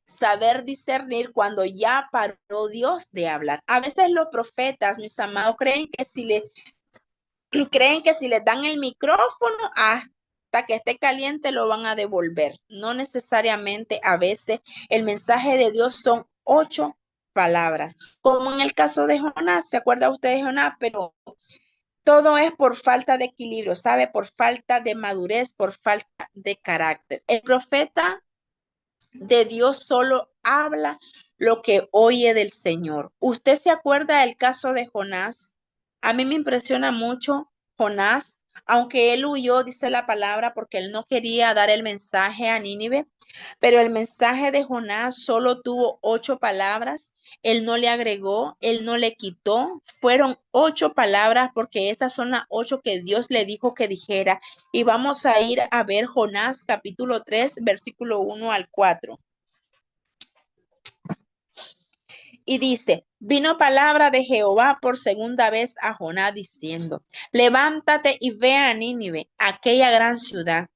saber discernir cuando ya paró Dios de hablar. A veces los profetas, mis amados, creen que si les dan el micrófono hasta que esté caliente lo van a devolver. No necesariamente. A veces el mensaje de Dios son 8 palabras, como en el caso de Jonás. ¿Se acuerda usted de Jonás? Pero todo es por falta de equilibrio, ¿sabe? Por falta de madurez, por falta de carácter. El profeta de Dios solo habla lo que oye del Señor. ¿Usted se acuerda del caso de Jonás? A mí me impresiona mucho Jonás, aunque él huyó, dice la palabra, porque él no quería dar el mensaje a Nínive, pero el mensaje de Jonás solo tuvo 8 palabras. Él no le agregó, él no le quitó. Fueron 8 palabras porque esas son las 8 que Dios le dijo que dijera. Y vamos a ir a ver Jonás capítulo 3, versículo 1 al 4. Y dice, Vino palabra de Jehová por segunda vez a Jonás diciendo, levántate y ve a Nínive, aquella gran ciudad,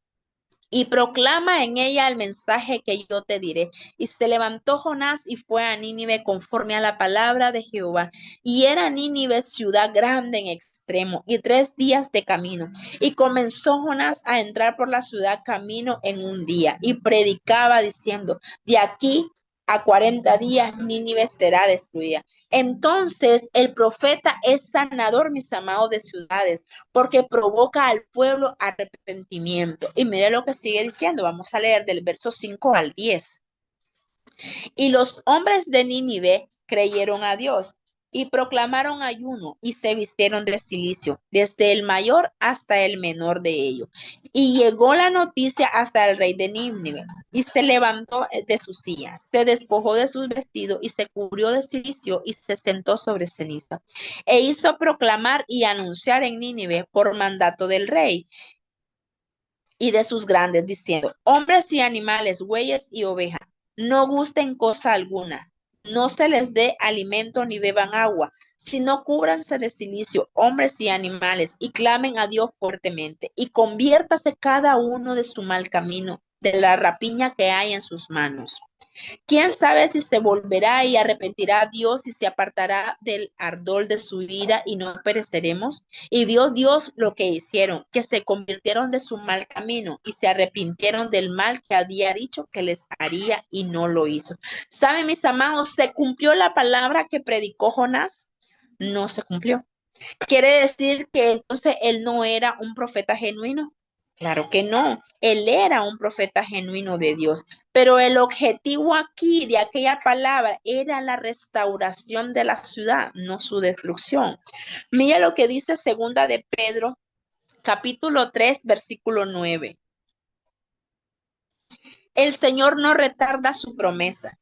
y proclama en ella el mensaje que yo te diré. Y se levantó Jonás y fue a Nínive conforme a la palabra de Jehová. Y era Nínive ciudad grande en extremo, y 3 días de camino. Y comenzó Jonás a entrar por la ciudad camino en un día, y predicaba diciendo, de aquí a 40 días Nínive será destruida. Entonces el profeta es sanador, mis amados, de ciudades, porque provoca al pueblo arrepentimiento. Y mire lo que sigue diciendo, vamos a leer del verso 5 al 10. Y los hombres de Nínive creyeron a Dios y proclamaron ayuno y se vistieron de silicio, desde el mayor hasta el menor de ellos. Y llegó la noticia hasta el rey de Nínive y se levantó de su silla, se despojó de sus vestidos y se cubrió de silicio y se sentó sobre ceniza. E hizo proclamar y anunciar en Nínive por mandato del rey y de sus grandes, diciendo, hombres y animales, bueyes y ovejas, no gusten cosa alguna, no se les dé alimento ni beban agua, sino cúbranse de silicio, hombres y animales, y clamen a Dios fuertemente, y conviértase cada uno de su mal camino, de la rapiña que hay en sus manos. ¿Quién sabe si se volverá y arrepentirá a Dios y se apartará del ardor de su ira y no pereceremos? Y vio Dios lo que hicieron, que se convirtieron de su mal camino y se arrepintieron del mal que había dicho que les haría y no lo hizo. ¿Saben, mis amados? ¿Se cumplió la palabra que predicó Jonás? No se cumplió. ¿Quiere decir que entonces él no era un profeta genuino? Claro que no, él era un profeta genuino de Dios, pero el objetivo aquí de aquella palabra era la restauración de la ciudad, no su destrucción. Mira lo que dice segunda de Pedro, capítulo 3, versículo 9. El Señor no retarda su promesa,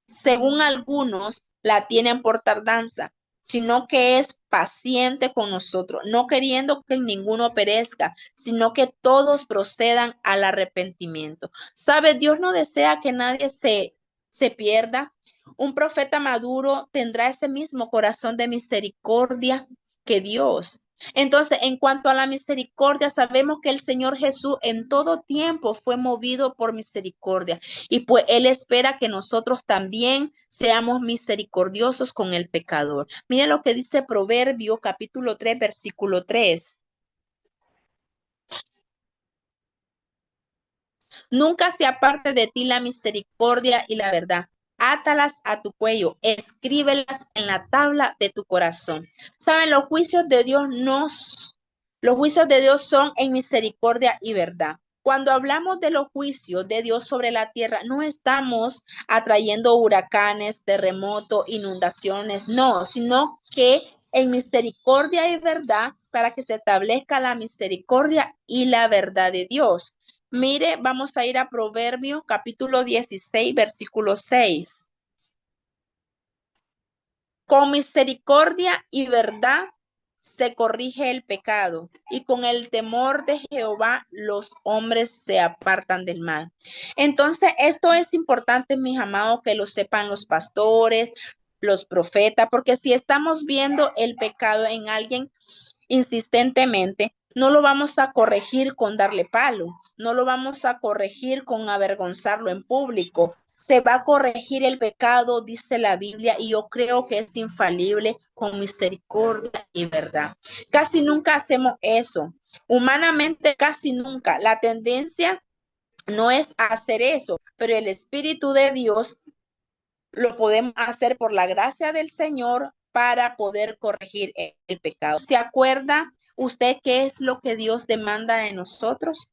según algunos la tienen por tardanza, sino que es paciente con nosotros, no queriendo que ninguno perezca, sino que todos procedan al arrepentimiento. ¿Sabe? Dios no desea que nadie se pierda. Un profeta maduro tendrá ese mismo corazón de misericordia que Dios. Entonces, en cuanto a la misericordia, sabemos que el Señor Jesús en todo tiempo fue movido por misericordia. Y pues Él espera que nosotros también seamos misericordiosos con el pecador. Mire lo que dice Proverbio capítulo 3, versículo 3. Nunca se aparte de ti la misericordia y la verdad. Átalas a tu cuello, escríbelas en la tabla de tu corazón. Saben, los juicios de Dios son en misericordia y verdad. Cuando hablamos de los juicios de Dios sobre la tierra, no estamos atrayendo huracanes, terremotos, inundaciones, no, sino que en misericordia y verdad para que se establezca la misericordia y la verdad de Dios. Mire, vamos a ir a Proverbio capítulo 16, versículo 6. Con misericordia y verdad se corrige el pecado, y con el temor de Jehová los hombres se apartan del mal. Entonces, esto es importante, mis amados, que lo sepan los pastores, los profetas, porque si estamos viendo el pecado en alguien insistentemente, no lo vamos a corregir con darle palo, no lo vamos a corregir con avergonzarlo en público. Se va a corregir el pecado, dice la Biblia, y yo creo que es infalible con misericordia y verdad. Casi nunca hacemos eso. Humanamente, casi nunca. La tendencia no es hacer eso, pero el Espíritu de Dios lo podemos hacer por la gracia del Señor para poder corregir el pecado. ¿Se acuerda usted qué es lo que Dios demanda de nosotros?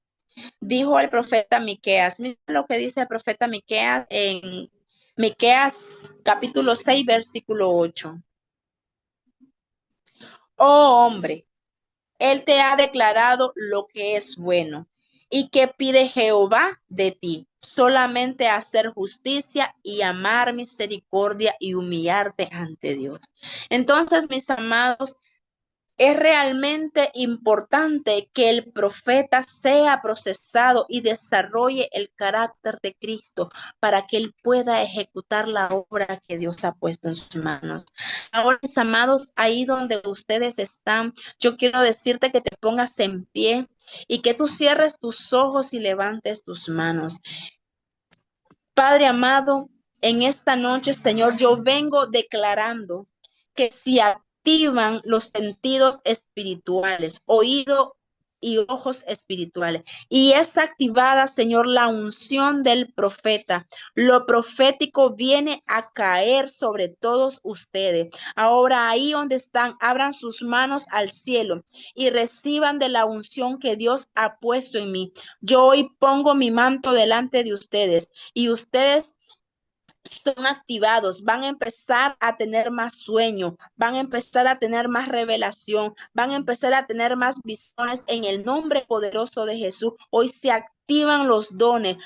Dijo el profeta Miqueas. Mira lo que dice el profeta Miqueas en Miqueas capítulo 6, versículo 8. Oh hombre, él te ha declarado lo que es bueno. ¿Y qué pide Jehová de ti? Solamente hacer justicia y amar misericordia y humillarte ante Dios. Entonces, mis amados, Es realmente importante que el profeta sea procesado y desarrolle el carácter de Cristo para que él pueda ejecutar la obra que Dios ha puesto en sus manos. Ahora, mis amados, ahí donde ustedes están, yo quiero decirte que te pongas en pie y que tú cierres tus ojos y levantes tus manos. Padre amado, en esta noche, Señor, yo vengo declarando que si activan los sentidos espirituales, oído y ojos espirituales, y es activada, Señor, la unción del profeta, lo profético viene a caer sobre todos ustedes. Ahora ahí donde están, abran sus manos al cielo y reciban de la unción que Dios ha puesto en mí. Yo hoy pongo mi manto delante de ustedes y ustedes son activados, van a empezar a tener más sueño, van a empezar a tener más revelación, van a empezar a tener más visiones en el nombre poderoso de Jesús. Hoy se activan los dones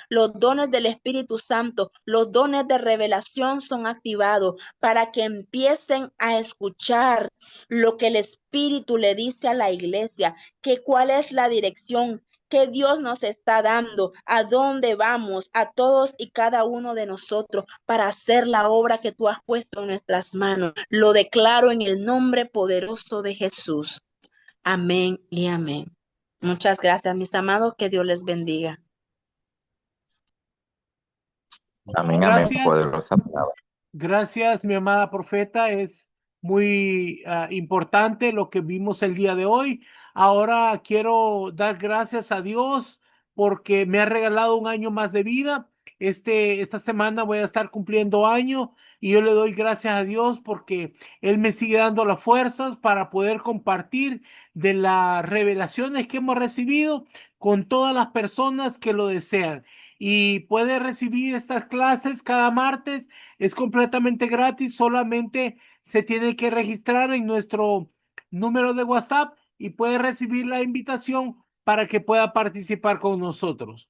del Espíritu Santo, los dones de revelación son activados para que empiecen a escuchar lo que el Espíritu le dice a la iglesia, que cuál es la dirección que Dios nos está dando, a dónde vamos, a todos y cada uno de nosotros para hacer la obra que tú has puesto en nuestras manos. Lo declaro en el nombre poderoso de Jesús. Amén y amén. Muchas gracias, mis amados, que Dios les bendiga. Amén, amén, Gracias. poderosa palabra. Gracias, mi amada profeta. Es muy importante lo que vimos el día de hoy. Ahora quiero dar gracias a Dios porque me ha regalado un año más de vida. Esta semana voy a estar cumpliendo año y yo le doy gracias a Dios porque Él me sigue dando las fuerzas para poder compartir de las revelaciones que hemos recibido con todas las personas que lo desean. Y puede recibir estas clases cada martes, es completamente gratis, solamente se tiene que registrar en nuestro número de WhatsApp y puede recibir la invitación para que pueda participar con nosotros.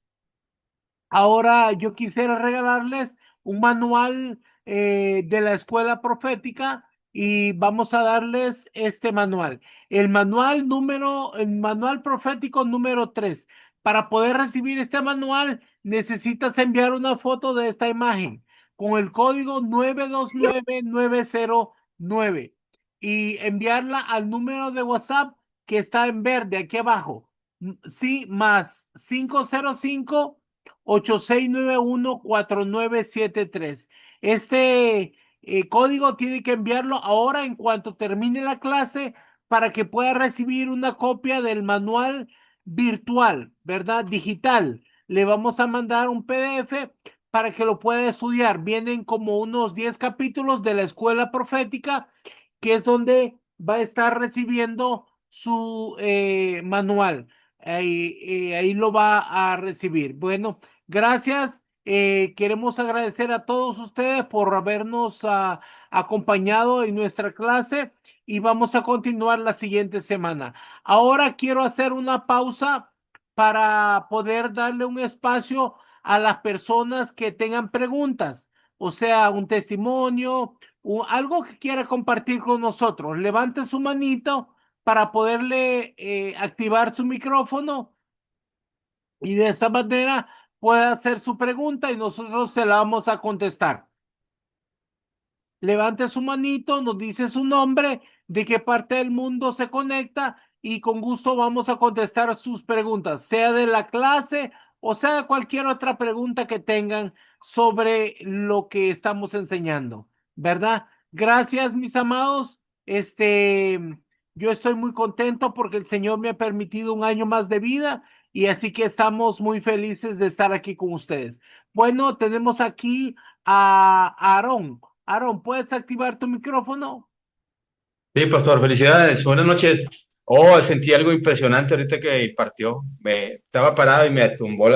Ahora yo quisiera regalarles un manual de la escuela profética y vamos a darles este manual. El manual profético número 3. Para poder recibir este manual necesitas enviar una foto de esta imagen con el código 929909 y enviarla al número de WhatsApp que está en verde aquí abajo. Sí, más 505-8691-4973. Este código tiene que enviarlo ahora en cuanto termine la clase para que pueda recibir una copia del manual virtual, ¿verdad? Digital. Le vamos a mandar un PDF para que lo pueda estudiar. Vienen como unos 10 capítulos de la escuela profética, que es donde va a estar recibiendo su manual. Ahí lo va a recibir. Bueno, gracias. Queremos agradecer a todos ustedes por habernos acompañado en nuestra clase y vamos a continuar la siguiente semana. Ahora quiero hacer una pausa para poder darle un espacio a las personas que tengan preguntas, o sea, un testimonio, algo que quiera compartir con nosotros. Levante su manito para poderle activar su micrófono y de esa manera puede hacer su pregunta y nosotros se la vamos a contestar. Levante su manito, nos dice su nombre, de qué parte del mundo se conecta y con gusto vamos a contestar sus preguntas, sea de la clase o sea cualquier otra pregunta que tengan sobre lo que estamos enseñando, ¿verdad? Gracias, mis amados. Yo estoy muy contento porque el Señor me ha permitido un año más de vida y así que estamos muy felices de estar aquí con ustedes. Bueno, tenemos aquí a Aarón. Aarón, ¿puedes activar tu micrófono? Sí, pastor, felicidades. Buenas noches. Oh, sentí algo impresionante ahorita que impartió. Estaba parado y me tumbó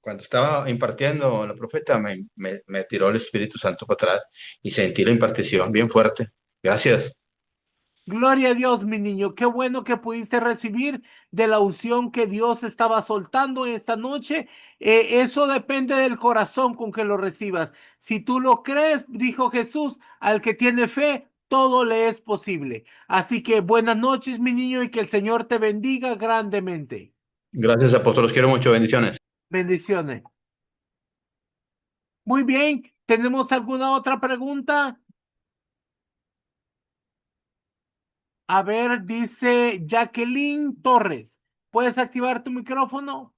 cuando estaba impartiendo la profeta, me tiró el Espíritu Santo para atrás y sentí la impartición bien fuerte. Gracias. Gloria a Dios, mi niño. Qué bueno que pudiste recibir de la unción que Dios estaba soltando esta noche. Eso depende del corazón con que lo recibas. Si tú lo crees, dijo Jesús, al que tiene fe, todo le es posible. Así que buenas noches, mi niño, y que el Señor te bendiga grandemente. Gracias, apóstol. Los quiero mucho. Bendiciones. Bendiciones. Muy bien, ¿tenemos alguna otra pregunta? A ver, dice Jacqueline Torres. ¿Puedes activar tu micrófono?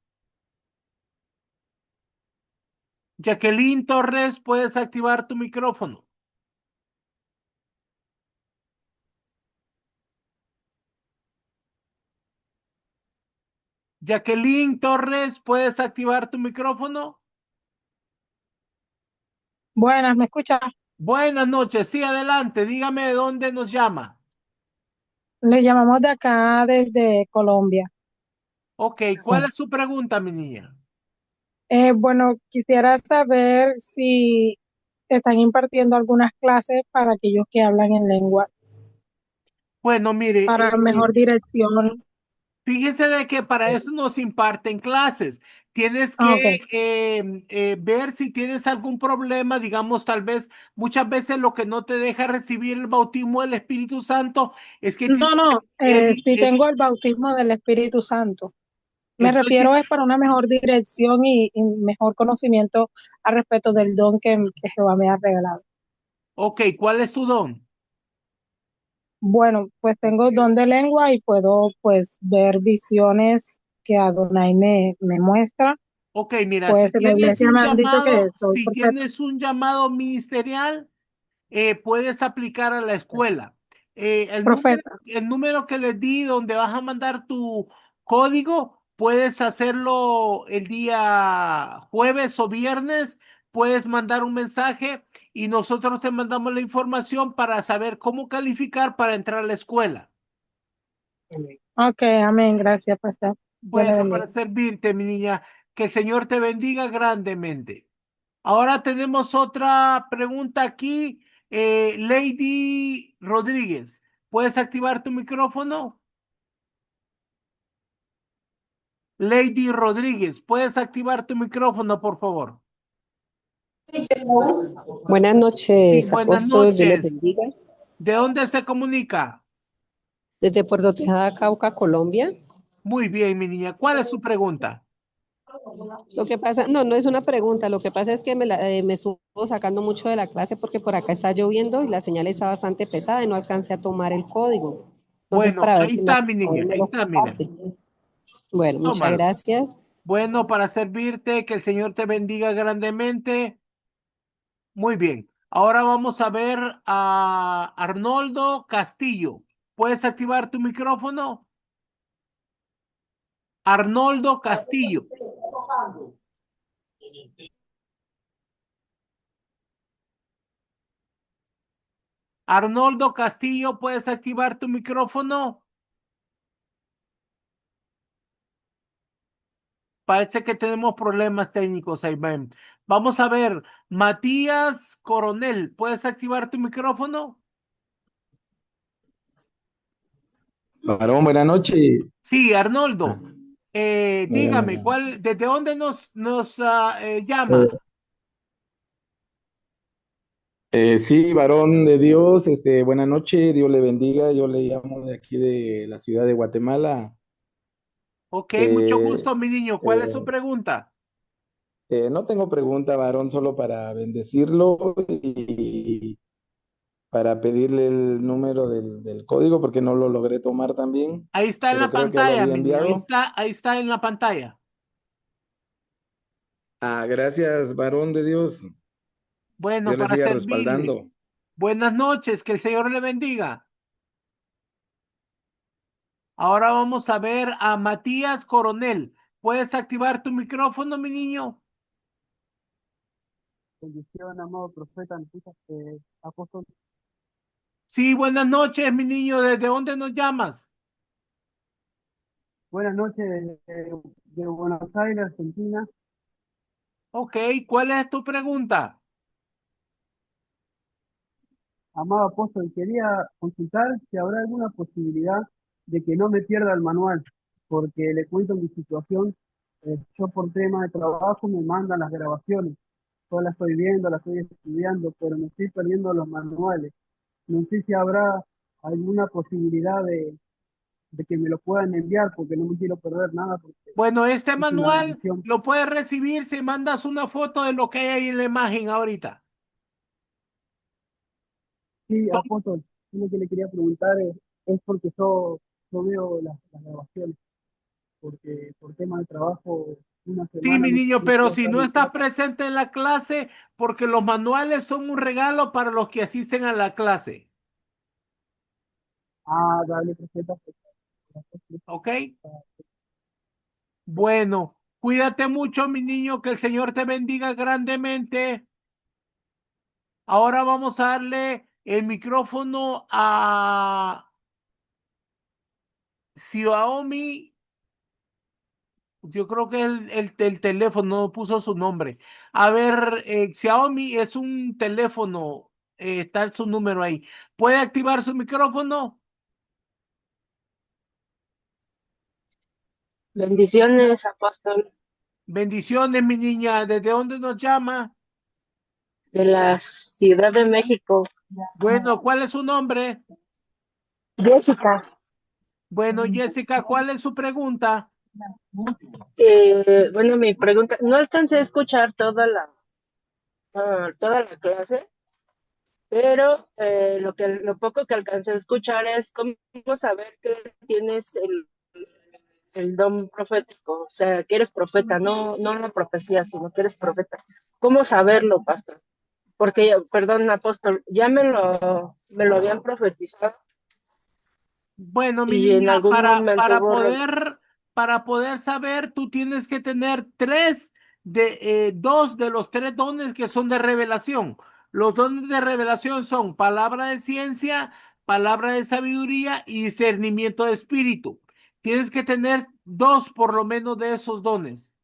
Jacqueline Torres, ¿puedes activar tu micrófono? Jacqueline Torres, ¿puedes activar tu micrófono? Buenas, ¿me escucha? Buenas noches, sí, adelante, dígame de dónde nos llama. Le llamamos de acá desde Colombia. Ok, ¿cuál es su pregunta, mi niña? Bueno, quisiera saber si están impartiendo algunas clases para aquellos que hablan en lengua, Bueno, mire, para mejor dirección. fíjese de que para eso nos imparten clases. Tienes Ah, que ok. ver si tienes algún problema, digamos, tal vez muchas veces lo que no te deja recibir el bautismo del Espíritu Santo es que tienes No, no, sí el, tengo el bautismo del Espíritu Santo. Me entonces, refiero es para una mejor dirección y mejor conocimiento al respecto del don que Jehová me ha regalado. ok, ¿cuál es tu don? Bueno, pues tengo don de lengua y puedo pues ver visiones que Adonai me muestra. Ok, mira, Pues en la iglesia me han dicho que soy si perfecta. tienes un llamado ministerial, puedes aplicar a la escuela. Profeta. El número que les di donde vas a mandar tu código, puedes hacerlo el día jueves o viernes, puedes mandar un mensaje y nosotros te mandamos la información para saber cómo calificar para entrar a la escuela. Ok, amén. Gracias, pastor. Dios le Bueno, bendiga. para servirte, mi niña, que el Señor te bendiga grandemente. Ahora tenemos otra pregunta aquí. Lady Rodríguez, ¿puedes activar tu micrófono? Lady Rodríguez, ¿puedes activar tu micrófono, por favor? Buenas Sí, noches, buenas apóstol, Dios les noches. bendiga. ¿De dónde se comunica? Desde Puerto Tejada, Cauca, Colombia. Muy bien, mi niña. ¿Cuál es su pregunta? Lo que pasa, no, no es una pregunta, lo que pasa es que me estuvo sacando mucho de la clase porque por acá está lloviendo y la señal está bastante pesada y no alcancé a tomar el código. Entonces, Bueno, para ver ahí si me está, hace mi el favor y niña. me Ahí lo está, mira. comparte. Bueno, muchas Tómalo. gracias. Bueno, para servirte, que el Señor te bendiga grandemente. Muy bien. Ahora vamos a ver a Arnoldo Castillo. ¿Puedes activar tu micrófono? Arnoldo Castillo. Arnoldo Castillo, ¿puedes activar tu micrófono? Parece que tenemos problemas técnicos ahí. Ven. Vamos a ver, Matías Coronel, ¿puedes activar tu micrófono? Varón, buenas noches. Sí, Ah, Arnoldo. Dígame, eh, ¿desde dónde nos llama? eh, sí, varón de Dios, buenas noches, Dios le bendiga. Yo le llamo de aquí de la ciudad de Guatemala. Ok, mucho Eh, gusto, mi niño. ¿Cuál es su eh, pregunta? no tengo pregunta, varón, solo para bendecirlo y para pedirle el número del código porque no lo logré tomar también, Ahí está en pero la creo que ya lo pantalla, había mi niño. enviado. Ahí está en la pantalla. Ah, gracias, varón de Dios. Bueno, Dios le para siga servirle. respaldando. Buenas noches, que el Señor le bendiga. Ahora vamos a ver a Matías Coronel. ¿Puedes activar tu micrófono, mi niño? Bendición, amado profeta, apóstol. Sí, buenas noches, mi niño. ¿Desde dónde nos llamas? Buenas noches de Buenos Aires, Argentina. Ok, ¿cuál es tu pregunta? Amado apóstol, quería consultar si habrá alguna posibilidad de que no me pierda el manual, porque le cuento mi situación. Yo por tema de trabajo me mandan las grabaciones. Yo las estoy viendo, las estoy estudiando, pero me estoy perdiendo los manuales. No sé si habrá alguna posibilidad de que me lo puedan enviar, porque no me quiero perder nada, porque Bueno, este es una manual bendición. lo puedes recibir si mandas una foto de lo que hay ahí en la imagen ahorita. Sí, apóstol, yo lo que le quería preguntar es porque yo veo las grabaciones, porque por tema de trabajo, una Sí, semana mi niño, no pero puedo si estar no en estás clase. presente en la clase, porque los manuales son un regalo para los que asisten a la clase, Ah, dale, profeta, ¿ok? Bueno, cuídate mucho, mi niño, que el Señor te bendiga grandemente. Ahora vamos a darle el micrófono a Xiaomi. Yo creo que el teléfono no puso su nombre. A ver, Xiaomi es un teléfono, está su número ahí. ¿Puede activar su micrófono? Bendiciones, apóstol, Bendiciones, mi niña. ¿Desde dónde nos llama? de la Ciudad de México. Bueno, ¿cuál es su nombre? Jessica, Bueno, Jessica, ¿cuál es su pregunta? bueno, mi pregunta, no alcancé a escuchar toda la clase, pero lo poco que alcancé a escuchar es cómo saber que tienes el don profético, o sea, que eres profeta, no la profecía, sino que eres profeta. ¿Cómo saberlo, pastor? Porque, perdón, apóstol, ya me lo habían profetizado Bueno, mi y en niña, algún momento para poder saber, tú tienes que tener dos de los tres dones que son de revelación. Los dones de revelación son palabra de ciencia, palabra de sabiduría y discernimiento de espíritu. Tienes que tener dos por lo menos de esos dones.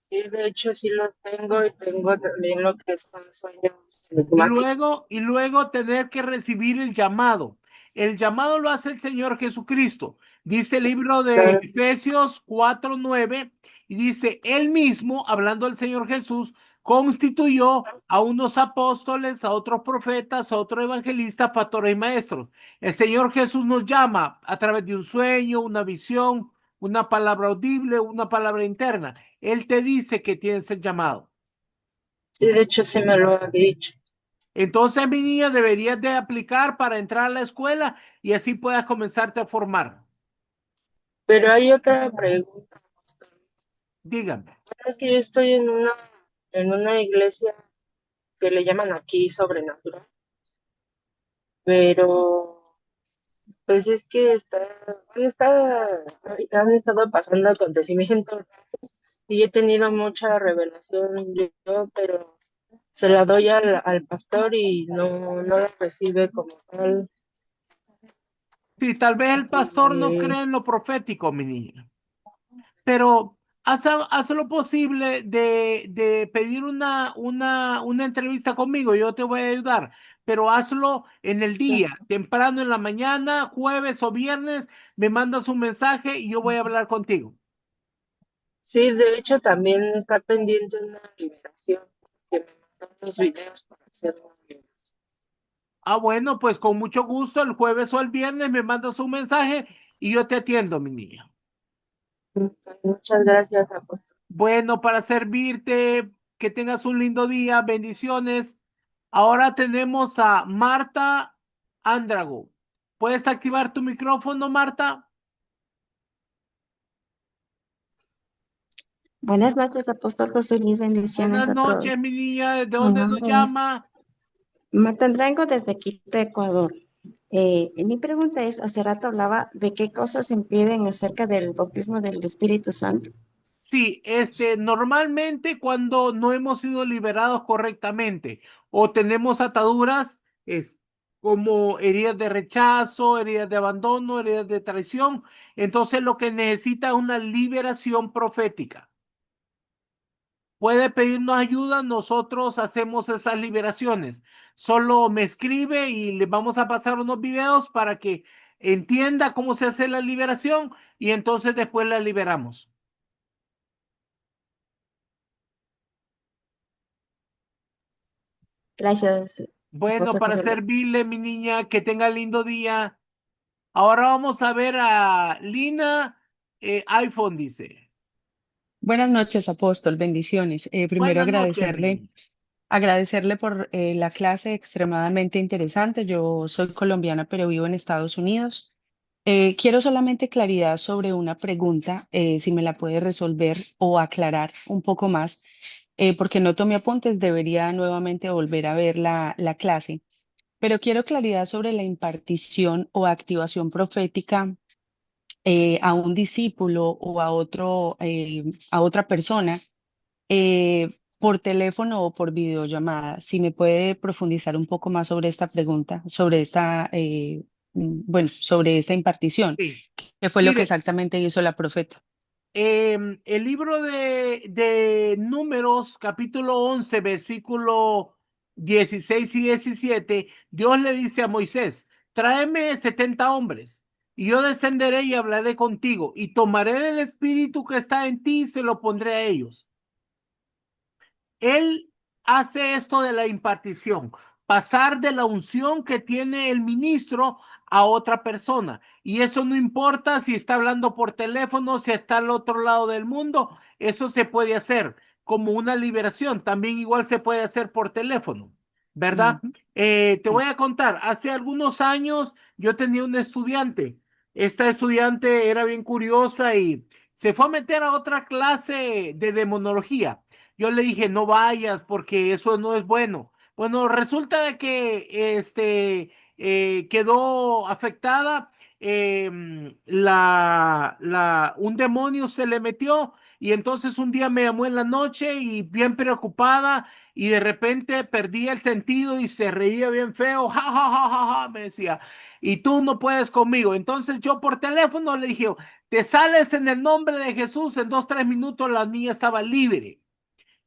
sí, de hecho sí lo tengo y tengo también lo que son sueños enigmáticos. Y luego tener que recibir el llamado. El llamado lo hace el Señor Jesucristo. Dice el libro de Efesios 4:9 y dice, él mismo, hablando del Señor Jesús, constituyó a unos apóstoles, a otros profetas, a otros evangelistas, pastores y maestros. El Señor Jesús nos llama a través de un sueño, una visión, una palabra audible, una palabra interna. Él te dice que tienes el llamado. Sí, de hecho sí me lo ha dicho. Entonces, mi niña, deberías de aplicar para entrar a la escuela y así puedas comenzarte a formar. Pero hay otra pregunta. Dígame. Es que yo estoy en una iglesia que le llaman aquí sobrenatural, pero pues es que han estado pasando acontecimientos raros y he tenido mucha revelación yo, pero se la doy al pastor y no la recibe como tal. Sí, tal vez el pastor no Eh, cree en lo profético, mi niña, pero haz lo posible de pedir una entrevista conmigo. Yo te voy a ayudar, pero hazlo en el día, temprano en la mañana, jueves o viernes, me mandas un mensaje y yo voy a hablar contigo. sí, de hecho también está pendiente una liberación que me mandó los videos para hacer una liberación. Ah, bueno, pues con mucho gusto, el jueves o el viernes me mandas un mensaje y yo te atiendo, mi niña. Muchas gracias, apóstol. Bueno, para servirte, que tengas un lindo día, bendiciones. Ahora tenemos a Marta Andrago. ¿Puedes activar tu micrófono, Marta? Buenas noches, Apóstol José Luis, bendiciones Buenas a todos. noches, mi niña. ¿De Mi dónde nos nombre es llama? Marta Andrango desde Quito, Ecuador. Mi pregunta es, hace rato hablaba de qué cosas impiden acerca del bautismo del Espíritu Santo. Sí, normalmente cuando no hemos sido liberados correctamente o tenemos ataduras, es como heridas de rechazo, heridas de abandono, heridas de traición, entonces lo que necesita es una liberación profética. Puede pedirnos ayuda, nosotros hacemos esas liberaciones. Solo me escribe y le vamos a pasar unos videos para que entienda cómo se hace la liberación y entonces después la liberamos. Gracias, Bueno, Apóstol para José Luis. servirle, mi niña, que tenga lindo día. Ahora vamos a ver a Lina, iPhone dice. Buenas noches, apóstol, bendiciones. Primero Buenas noches, mi niña. agradecerle por la clase extremadamente interesante. Yo soy colombiana, pero vivo en Estados Unidos. Quiero solamente claridad sobre una pregunta, si me la puede resolver o aclarar un poco más, porque no tomé apuntes, debería nuevamente volver a ver la clase. Pero quiero claridad sobre la impartición o activación profética a un discípulo o a otra persona por teléfono o por videollamada. Si me puede profundizar un poco más sobre esta pregunta, sobre bueno, sobre esta impartición, Sí. ¿qué fue lo que Mire, exactamente hizo la profeta? el libro de Números, capítulo 11, versículo 16 y 17, Dios le dice a Moisés, tráeme 70 hombres, y yo descenderé y hablaré contigo, y tomaré del espíritu que está en ti y se lo pondré a ellos. Él hace esto de la impartición, pasar de la unción que tiene el ministro a otra persona. Y eso no importa si está hablando por teléfono, si está al otro lado del mundo, eso se puede hacer como una liberación. También igual se puede hacer por teléfono, ¿verdad? Ujú. Te voy a contar, hace algunos años yo tenía una estudiante. Esta estudiante era bien curiosa y se fue a meter a otra clase de demonología. Yo le dije, no vayas porque eso no es bueno. Bueno, resulta de que quedó afectada, un demonio se le metió y entonces un día me llamó en la noche y bien preocupada y de repente perdía el sentido y se reía bien feo, ja, ja, ja, ja, ja, me decía, y tú no puedes conmigo. Entonces yo por teléfono le dije, te sales en el nombre de Jesús, en 2, 3 minutos la niña estaba libre.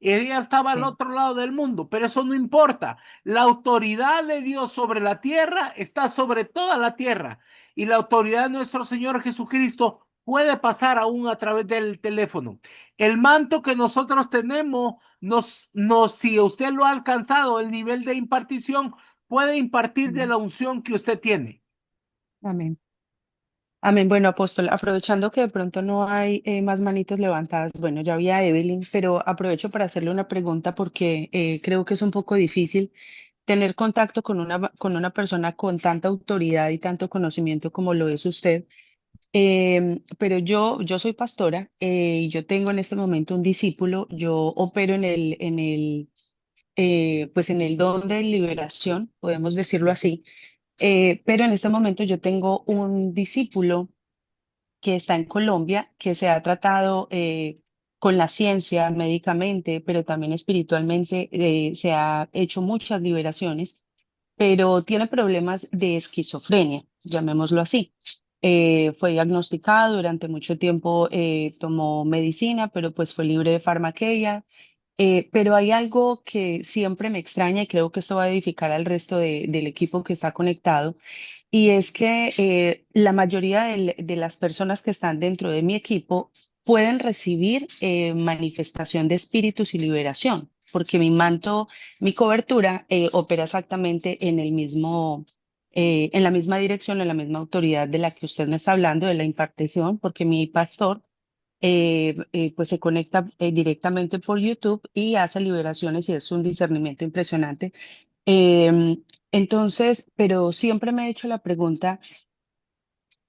Ella estaba al Sí. otro lado del mundo, pero eso no importa. La autoridad de Dios sobre la tierra está sobre toda la tierra. Y la autoridad de nuestro Señor Jesucristo puede pasar aún a través del teléfono. El manto que nosotros tenemos, si usted lo ha alcanzado, el nivel de impartición, puede impartir de Mm. la unción que usted tiene. Amén. Amén. Bueno, apóstol, aprovechando que de pronto no hay más manitos levantadas, bueno, ya había Evelyn, pero aprovecho para hacerle una pregunta porque creo que es un poco difícil tener contacto con una persona con tanta autoridad y tanto conocimiento como lo es usted. Pero yo soy pastora y yo tengo en este momento un discípulo, yo opero pues en el don de liberación, podemos decirlo así, pero en este momento yo tengo un discípulo que está en Colombia, que se ha tratado con la ciencia, médicamente, pero también espiritualmente, se ha hecho muchas liberaciones, pero tiene problemas de esquizofrenia, llamémoslo así. Fue diagnosticado durante mucho tiempo, tomó medicina, pero pues fue libre de farmaqueia. Pero hay algo que siempre me extraña y creo que esto va a edificar al resto del equipo que está conectado, y es que la mayoría de las personas que están dentro de mi equipo pueden recibir manifestación de espíritus y liberación, porque mi manto, mi cobertura opera exactamente en la misma dirección, en la misma autoridad de la que usted me está hablando, de la impartición, porque mi pastor pues se conecta directamente por YouTube y hace liberaciones y es un discernimiento impresionante. Entonces, pero siempre me he hecho la pregunta,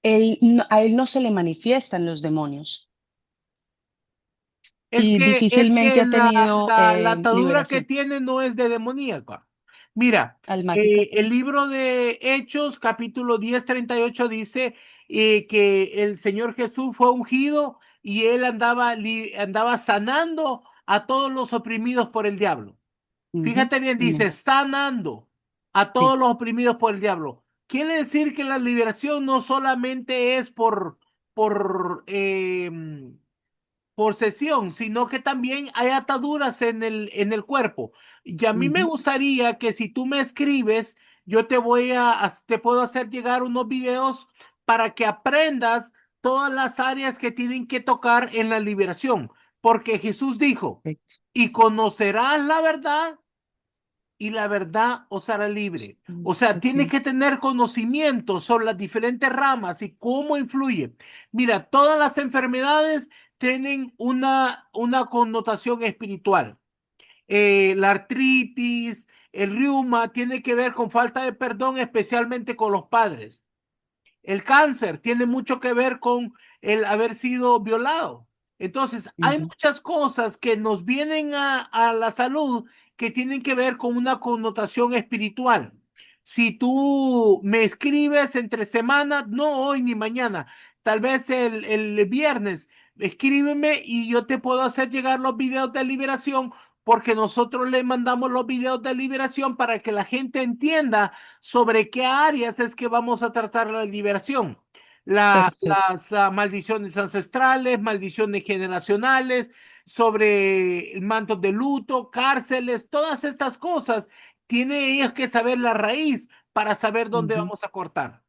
a él no se le manifiestan los demonios y Es difícilmente que ha tenido la atadura que liberación tiene no es de demoníaca. Mira, almática. el libro de Hechos, capítulo 10, 38 dice que el Señor Jesús fue ungido y él andaba sanando a todos los oprimidos por el diablo. Ujú. Fíjate bien, Amén. dice, sanando a Sí. todos los oprimidos por el diablo. Quiere decir que la liberación no solamente es por sesión, sino que también hay ataduras en el cuerpo. Y a mí me Ujú. gustaría que si tú me escribes, yo te puedo hacer llegar unos videos para que aprendas todas las áreas que tienen que tocar en la liberación, porque Jesús dijo, Perfecto. y conocerás la verdad y la verdad os hará libre. O sea, tienes que tener conocimiento sobre las diferentes ramas y cómo influye. Mira, todas las enfermedades tienen una connotación espiritual. La artritis, el reuma, tiene que ver con falta de perdón, especialmente con los padres. El cáncer tiene mucho que ver con el haber sido violado. Entonces, hay muchas cosas que nos vienen a la salud que tienen que ver con una connotación espiritual. Si tú me escribes entre semanas, no hoy ni mañana, tal vez el viernes, escríbeme y yo te puedo hacer llegar los videos de liberación porque nosotros le mandamos los videos de liberación para que la gente entienda sobre qué áreas es que vamos a tratar la liberación. Perfecto. Las maldiciones ancestrales, maldiciones generacionales, sobre mantos de luto, cárceles, todas estas cosas, tienen ellos que saber la raíz para saber dónde Ujú. vamos a cortar.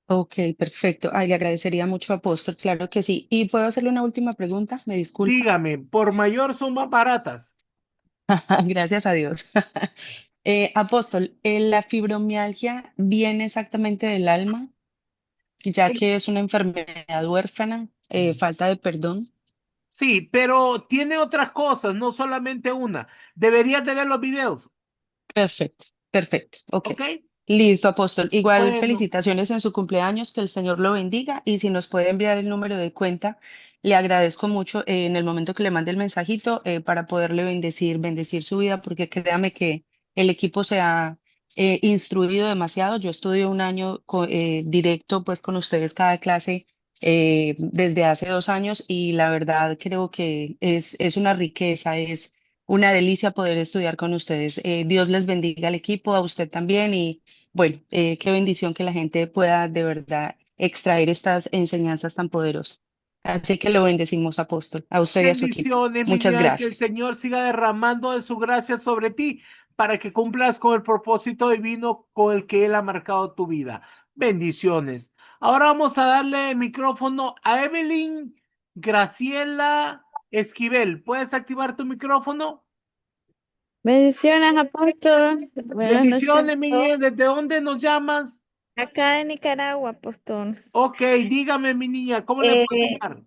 Ok, perfecto. Ay, le agradecería mucho, apóstol, claro que sí. ¿Y puedo hacerle una última pregunta? Me disculpa. Dígame, por mayor son más baratas. Gracias a Dios. Apóstol, ¿la fibromialgia viene exactamente del alma, ya que es una enfermedad huérfana, falta de perdón? Sí, pero tiene otras cosas, no solamente una. Deberías de ver los videos, Perfecto, perfecto. Ok. ¿ok? Listo, apóstol. Igual Bueno, felicitaciones en su cumpleaños, que el Señor lo bendiga y si nos puede enviar el número de cuenta, le agradezco mucho en el momento que le mande el mensajito para poderle bendecir su vida, porque créame que el equipo se ha instruido demasiado. Yo estudio un año directo pues con ustedes cada clase desde hace 2 años y la verdad creo que es una riqueza, es una delicia poder estudiar con ustedes. Dios les bendiga al equipo, a usted también y bueno, qué bendición que la gente pueda de verdad extraer estas enseñanzas tan poderosas. Así que lo bendecimos, apóstol, a usted y a su equipo. bendiciones, mi Muchas niña, que el gracias. Señor siga derramando de su gracia sobre ti para que cumplas con el propósito divino con el que Él ha marcado tu vida. Bendiciones. Ahora vamos a darle el micrófono a Evelyn Graciela Esquivel. ¿Puedes activar tu micrófono? Bendiciones, apóstol. Buenas noches a Bendiciones, mi todos. niña. ¿Desde dónde nos llamas? Acá en Nicaragua, apóstol. Ok, dígame, mi niña, ¿cómo le Eh, puedo ayudar?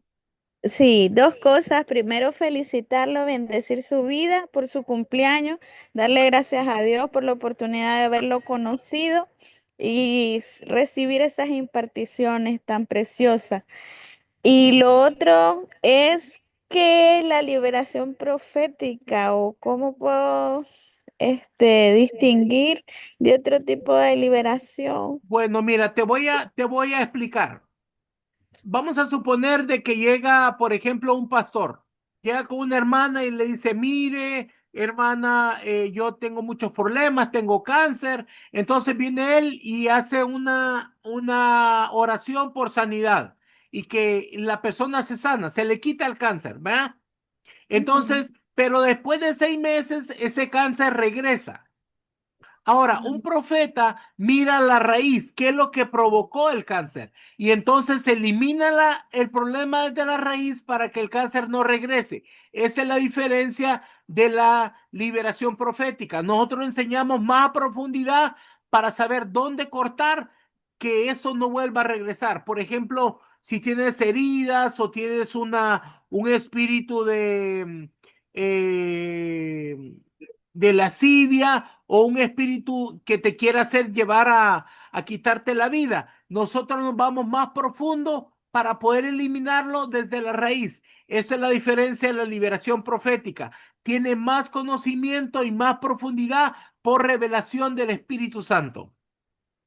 sí, dos cosas. Primero, felicitarlo, bendecir su vida por su cumpleaños, darle gracias a Dios por la oportunidad de haberlo conocido y recibir esas imparticiones tan preciosas. Y lo otro es que la liberación profética o cómo puedo distinguir de otro tipo de liberación. Bueno, mira, te voy a explicar. Vamos a suponer de que llega, por ejemplo, un pastor, llega con una hermana y le dice, mire, hermana, yo tengo muchos problemas, tengo cáncer. Entonces viene él y hace una oración por sanidad y que la persona se sana, se le quita el cáncer, ¿verdad? Entonces, pero después de 6 meses, ese cáncer regresa. Ahora, un profeta mira la raíz, qué es lo que provocó el cáncer, y entonces elimina el problema desde la raíz para que el cáncer no regrese. Esa es la diferencia de la liberación profética. Nosotros enseñamos más a profundidad para saber dónde cortar, que eso no vuelva a regresar. Por ejemplo, si tienes heridas o tienes un espíritu eh, de lascivia o un espíritu que te quiera hacer llevar a quitarte la vida. Nosotros nos vamos más profundo para poder eliminarlo desde la raíz. Esa es la diferencia de la liberación profética. Tiene más conocimiento y más profundidad por revelación del Espíritu Santo.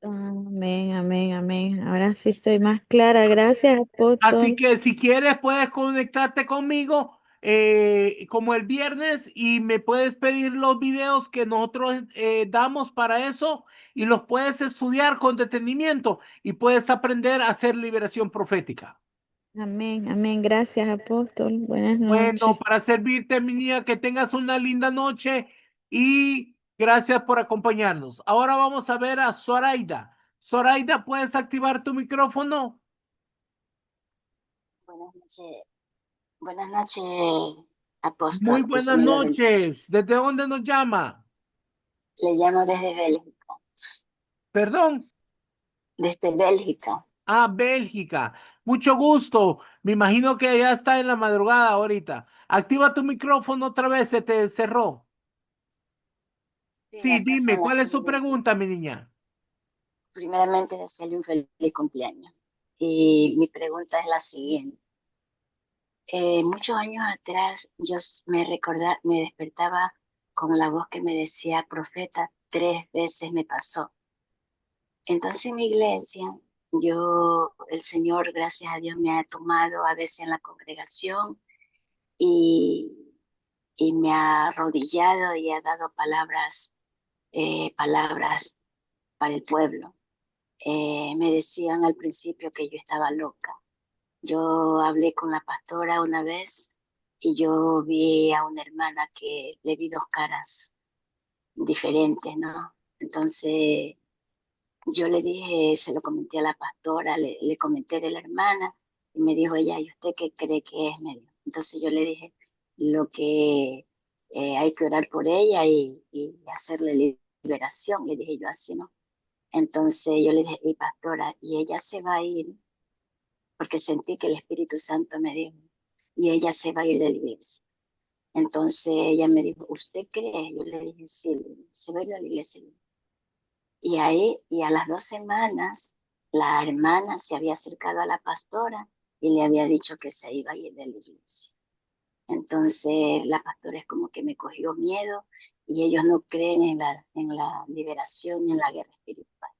Amén, amén, amén. Ahora sí estoy más clara. Gracias, Así apóstol. que si quieres puedes conectarte conmigo como el viernes y me puedes pedir los videos que nosotros damos para eso y los puedes estudiar con detenimiento y puedes aprender a hacer liberación profética. Amén, amén. Gracias, apóstol. Buenas Bueno, noches. para servirte, mi niña, que tengas una linda noche y gracias por acompañarnos. Ahora vamos a ver a Zoraida. Zoraida, ¿puedes activar tu micrófono? Buenas noches, Muy apóstol. El buenas Señor la bendiga. noches. ¿Desde dónde nos llama? Le llamo desde Bélgica. Perdón. Desde Bélgica. Ah, Bélgica. Mucho gusto. Me imagino que ya está en la madrugada ahorita. Activa tu micrófono otra vez, se te cerró. Sí, Acá dime, son las ¿cuál es tu 9. pregunta, mi niña? Primeramente, desearle un feliz cumpleaños. Y mi pregunta es la siguiente. Muchos años atrás me despertaba con la voz que me decía profeta, 3 veces me pasó. Entonces en mi iglesia, el Señor, gracias a Dios, me ha tomado a veces en la congregación y, y me ha arrodillado y ha dado palabras para el pueblo. Me decían al principio que yo estaba loca. Yo hablé con la pastora una vez y yo vi a una hermana que le vi 2 caras diferentes, ¿no? Entonces yo le dije, se lo comenté a la pastora, le comenté de la hermana y me dijo ella, ¿y usted qué cree que es? Me dijo. Entonces yo le dije lo que hay que orar por ella y hacerle liberación, le dije yo así, ¿no? Entonces yo le dije, pastora, y ella se va a ir, porque sentí que el Espíritu Santo me dijo, y ella se va a ir de la iglesia. Entonces ella me dijo, ¿usted cree? Yo le dije, sí, se va a ir de la iglesia. Y a las 2 semanas, la hermana se había acercado a la pastora y le había dicho que se iba a ir de la iglesia. Entonces la pastora es como que me cogió miedo y ellos no creen en la liberación y en la guerra espiritual.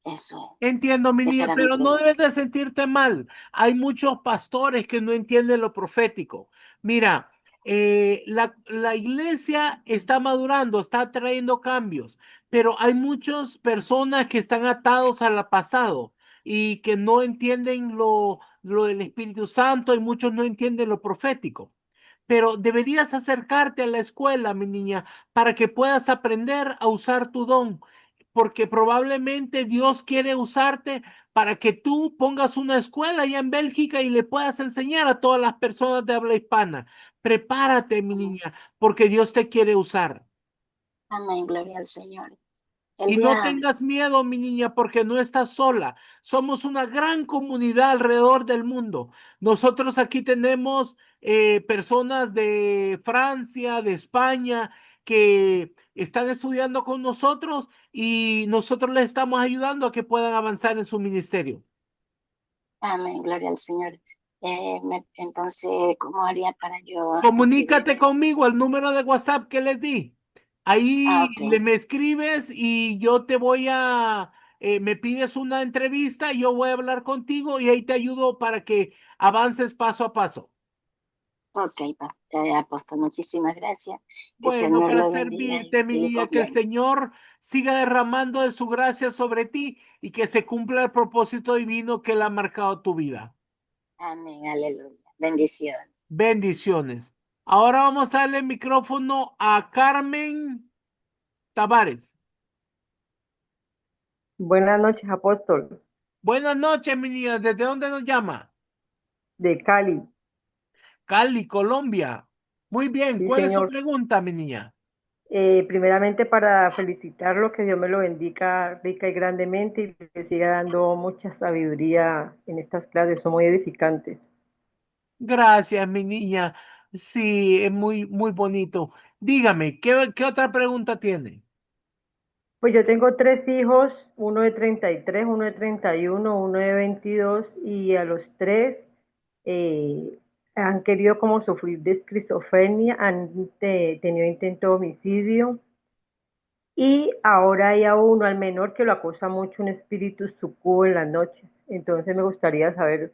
Eso es. Entiendo, mi Esa niña, era mi pero no pregunta. debes de sentirte mal. Hay muchos pastores que no entienden lo profético. Mira, la iglesia está madurando, está trayendo cambios, pero hay muchas personas que están atados al pasado y que no entienden lo del Espíritu Santo y muchos no entienden lo profético. Pero deberías acercarte a la escuela, mi niña, para que puedas aprender a usar tu don, porque probablemente Dios quiere usarte para que tú pongas una escuela allá en Bélgica y le puedas enseñar a todas las personas de habla hispana. Prepárate, mi niña, porque Dios te quiere usar. Amén, gloria al Señor. El Y no día, tengas miedo, mi niña, porque no estás sola. Somos una gran comunidad alrededor del mundo. Nosotros aquí tenemos personas de Francia, de España, que están estudiando con nosotros y nosotros les estamos ayudando a que puedan avanzar en su ministerio. amén, gloria al Señor. Entonces, ¿cómo haría para yo Comunícate inscribirme? conmigo al número de WhatsApp que les di. Ahí Ok, me escribes y yo te voy me pides una entrevista, yo voy a hablar contigo y ahí te ayudo para que avances paso a paso. ok, apóstol, muchísimas gracias. Que el Bueno, Señor para lo bendiga y servirte, mi feliz niña, que el cumpleaños. Señor siga derramando de su gracia sobre ti y que se cumpla el propósito divino que le ha marcado tu vida. Amén, aleluya. Bendiciones. Bendiciones. Ahora vamos a darle el micrófono a Carmen Tavares. Buenas noches, apóstol, Buenas noches, mi niña. ¿Desde dónde nos llama? de Cali. Cali, Colombia. Muy bien. Sí, ¿Cuál es su señor. pregunta, mi niña? Primeramente para felicitarlo, que Dios me lo bendiga rica y grandemente y le siga dando mucha sabiduría en estas clases, son muy edificantes. Gracias, mi niña. Sí, es muy, muy bonito. Dígame, ¿qué otra pregunta tiene? Pues yo tengo 3 hijos, uno de 33, uno de 31, uno de 22 y a los 3 eh, han querido como sufrir de esquizofrenia, han tenido intento de homicidio. Y ahora hay a uno, al menor, que lo acosa mucho un espíritu sucubo en las noches. Entonces me gustaría saber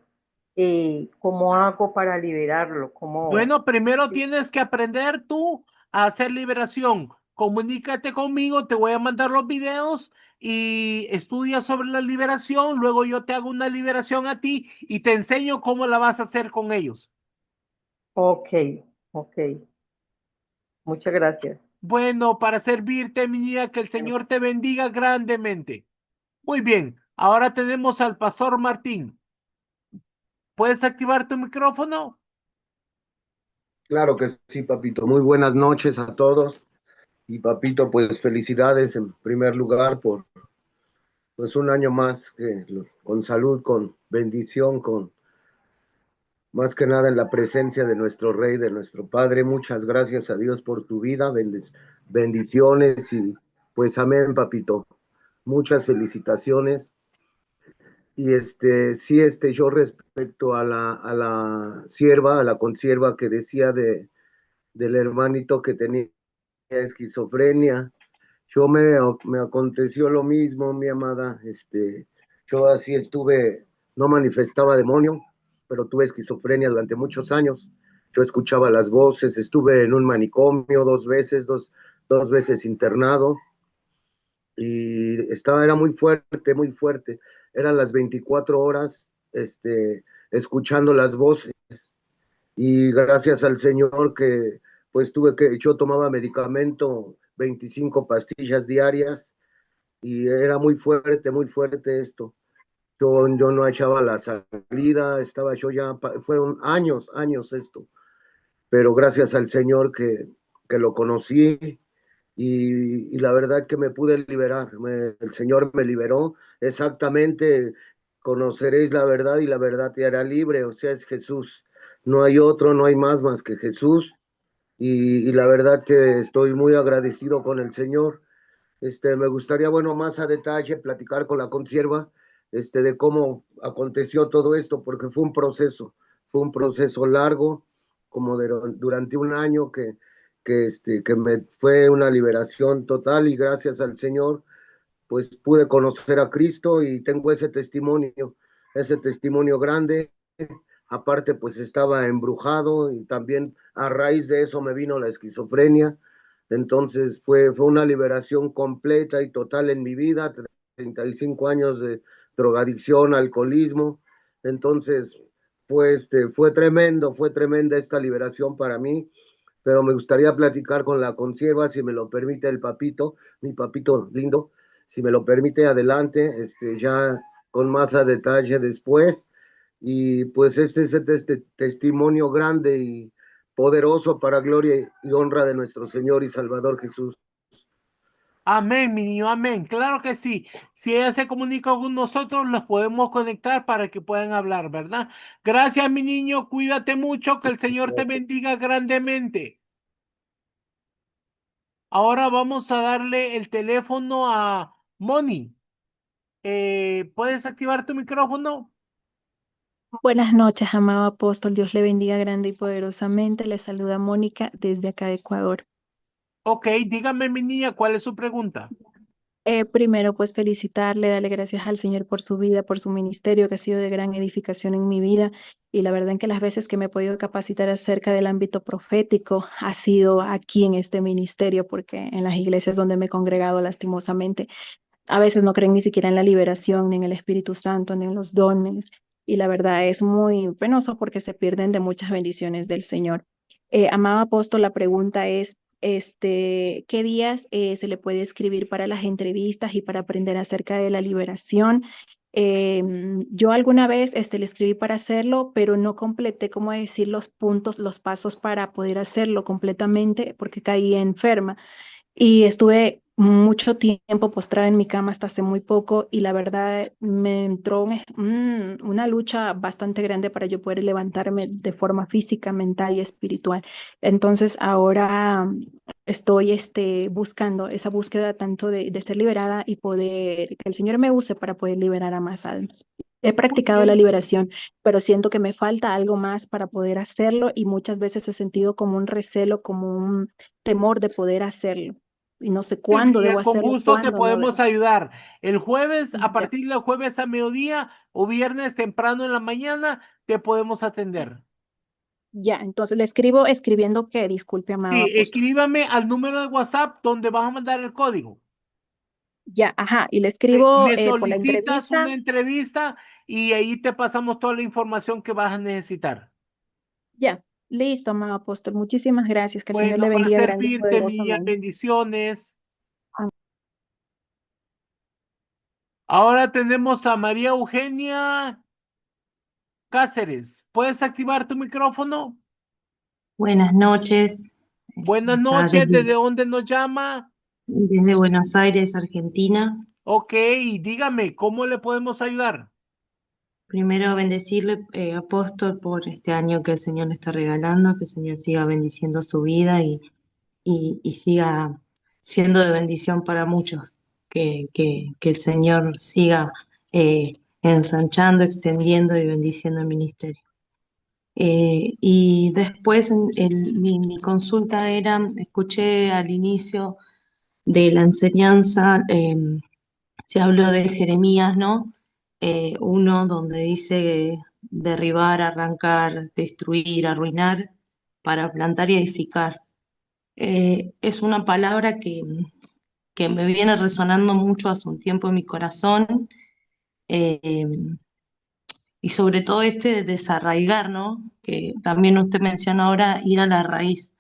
cómo hago para liberarlo, cómo... Bueno, primero tienes que aprender tú a hacer liberación. Comunícate conmigo, te voy a mandar los videos y estudia sobre la liberación. Luego yo te hago una liberación a ti y te enseño cómo la vas a hacer con ellos. Ok, ok. Muchas gracias. Bueno, para servirte, mi niña, que el Señor te bendiga grandemente. Muy bien, ahora tenemos al pastor Martín. ¿Puedes activar tu micrófono? Claro que sí, papito. Muy buenas noches a todos. Y papito, pues felicidades en primer lugar por pues un año más con salud, con bendición, con más que nada en la presencia de nuestro Rey, de nuestro Padre. Muchas gracias a Dios por tu vida, bendiciones y pues amén, papito. Muchas felicitaciones. Y sí, yo respecto a la sierva, a la consierva que decía del hermanito que tenía esquizofrenia, me aconteció lo mismo, mi amada, yo así estuve, no manifestaba demonio, pero tuve esquizofrenia durante muchos años. Yo escuchaba las voces, estuve en un manicomio dos veces internado, y era muy fuerte, muy fuerte. Eran las 24 horas, escuchando las voces, y gracias al Señor que, pues yo tomaba medicamento, 25 pastillas diarias, y era muy fuerte esto. Yo no echaba la salida, estaba yo ya, fueron años, años esto, pero gracias al Señor que lo conocí, y la verdad que me pude liberar, el Señor me liberó, exactamente, conoceréis la verdad y la verdad te hará libre, o sea, es Jesús, no hay otro, no hay más que Jesús, y la verdad que estoy muy agradecido con el Señor. Me gustaría, bueno, más a detalle platicar con la consierva, de cómo aconteció todo esto, porque fue un proceso largo, como durante un año que me fue una liberación total, y gracias al Señor, pues pude conocer a Cristo y tengo ese testimonio grande. Aparte, pues estaba embrujado y también a raíz de eso me vino la esquizofrenia. Entonces fue una liberación completa y total en mi vida, 35 años de drogadicción, alcoholismo. Entonces fue tremenda esta liberación para mí, pero me gustaría platicar con la consierva, si me lo permite mi papito lindo, si me lo permite adelante, ya con más a detalle después. Y pues este es este testimonio grande y poderoso para gloria y honra de nuestro Señor y Salvador Jesús. Amén, mi niño, amén. Claro que sí. Si ella se comunica con nosotros, los podemos conectar para que puedan hablar, ¿verdad? Gracias, mi niño. Cuídate mucho. Que el Señor te bendiga grandemente. Ahora vamos a darle el teléfono a Moni. ¿Puedes activar tu micrófono? Buenas noches, amado apóstol. Dios le bendiga grande y poderosamente. Le saluda Mónica desde acá de Ecuador. Ok, dígame, mi niña, ¿cuál es su pregunta? Primero, pues felicitarle, darle gracias al Señor por su vida, por su ministerio, que ha sido de gran edificación en mi vida. Y la verdad en que las veces que me he podido capacitar acerca del ámbito profético ha sido aquí en este ministerio, porque en las iglesias donde me he congregado lastimosamente, a veces no creen ni siquiera en la liberación, ni en el Espíritu Santo, ni en los dones. Y la verdad es muy penoso porque se pierden de muchas bendiciones del Señor. Amado apóstol, la pregunta es, ¿qué días se le puede escribir para las entrevistas y para aprender acerca de la liberación? Yo alguna vez le escribí para hacerlo, pero no completé, como decir, los puntos, los pasos para poder hacerlo completamente porque caí enferma. Y estuve mucho tiempo postrada en mi cama hasta hace muy poco y la verdad me entró una lucha bastante grande para yo poder levantarme de forma física, mental y espiritual. Entonces ahora estoy buscando esa búsqueda tanto de ser liberada y poder, que el Señor me use para poder liberar a más almas. He Muy practicado la bien. liberación, pero siento que me falta algo más para poder hacerlo y muchas veces he sentido como un recelo, como un temor de poder hacerlo y no sé Sí, cuándo debo mira, con hacerlo, gusto te cuándo no podemos debo. ayudar. El jueves, a Ya, partir del jueves a mediodía o viernes temprano en la mañana, te podemos atender. ya, entonces le escribo escribiendo que disculpe, amado Sí, apóstol. escríbame al número de WhatsApp donde vas a mandar el código. Ya, ajá, y le escribo Me por la solicitas entrevista. una entrevista y ahí te pasamos toda la información que vas a necesitar. Ya, listo, amado apóstol. Muchísimas gracias. Que el Señor Bueno, le para bendiga grande y servirte, mi niña, poderosamente. bendiciones. Ahora tenemos a María Eugenia Cáceres. ¿Puedes activar tu micrófono? Buenas noches. Buenas Buenas noches, tardes. ¿desde dónde nos llama? Desde Buenos Aires, Argentina. Ok, dígame, ¿cómo le podemos ayudar? Primero bendecirle, apóstol, por este año que el Señor le está regalando, que el Señor siga bendiciendo su vida y siga siendo de bendición para muchos, que el Señor siga ensanchando, extendiendo y bendiciendo el ministerio. Y después mi consulta era, escuché al inicio de la enseñanza, se habló de Jeremías, ¿no? Uno donde dice derribar, arrancar, destruir, arruinar, para plantar y edificar. Es una palabra que me viene resonando mucho hace un tiempo en mi corazón, eh, y sobre todo este de desarraigar, ¿no? Que también usted menciona ahora, ir a la raíz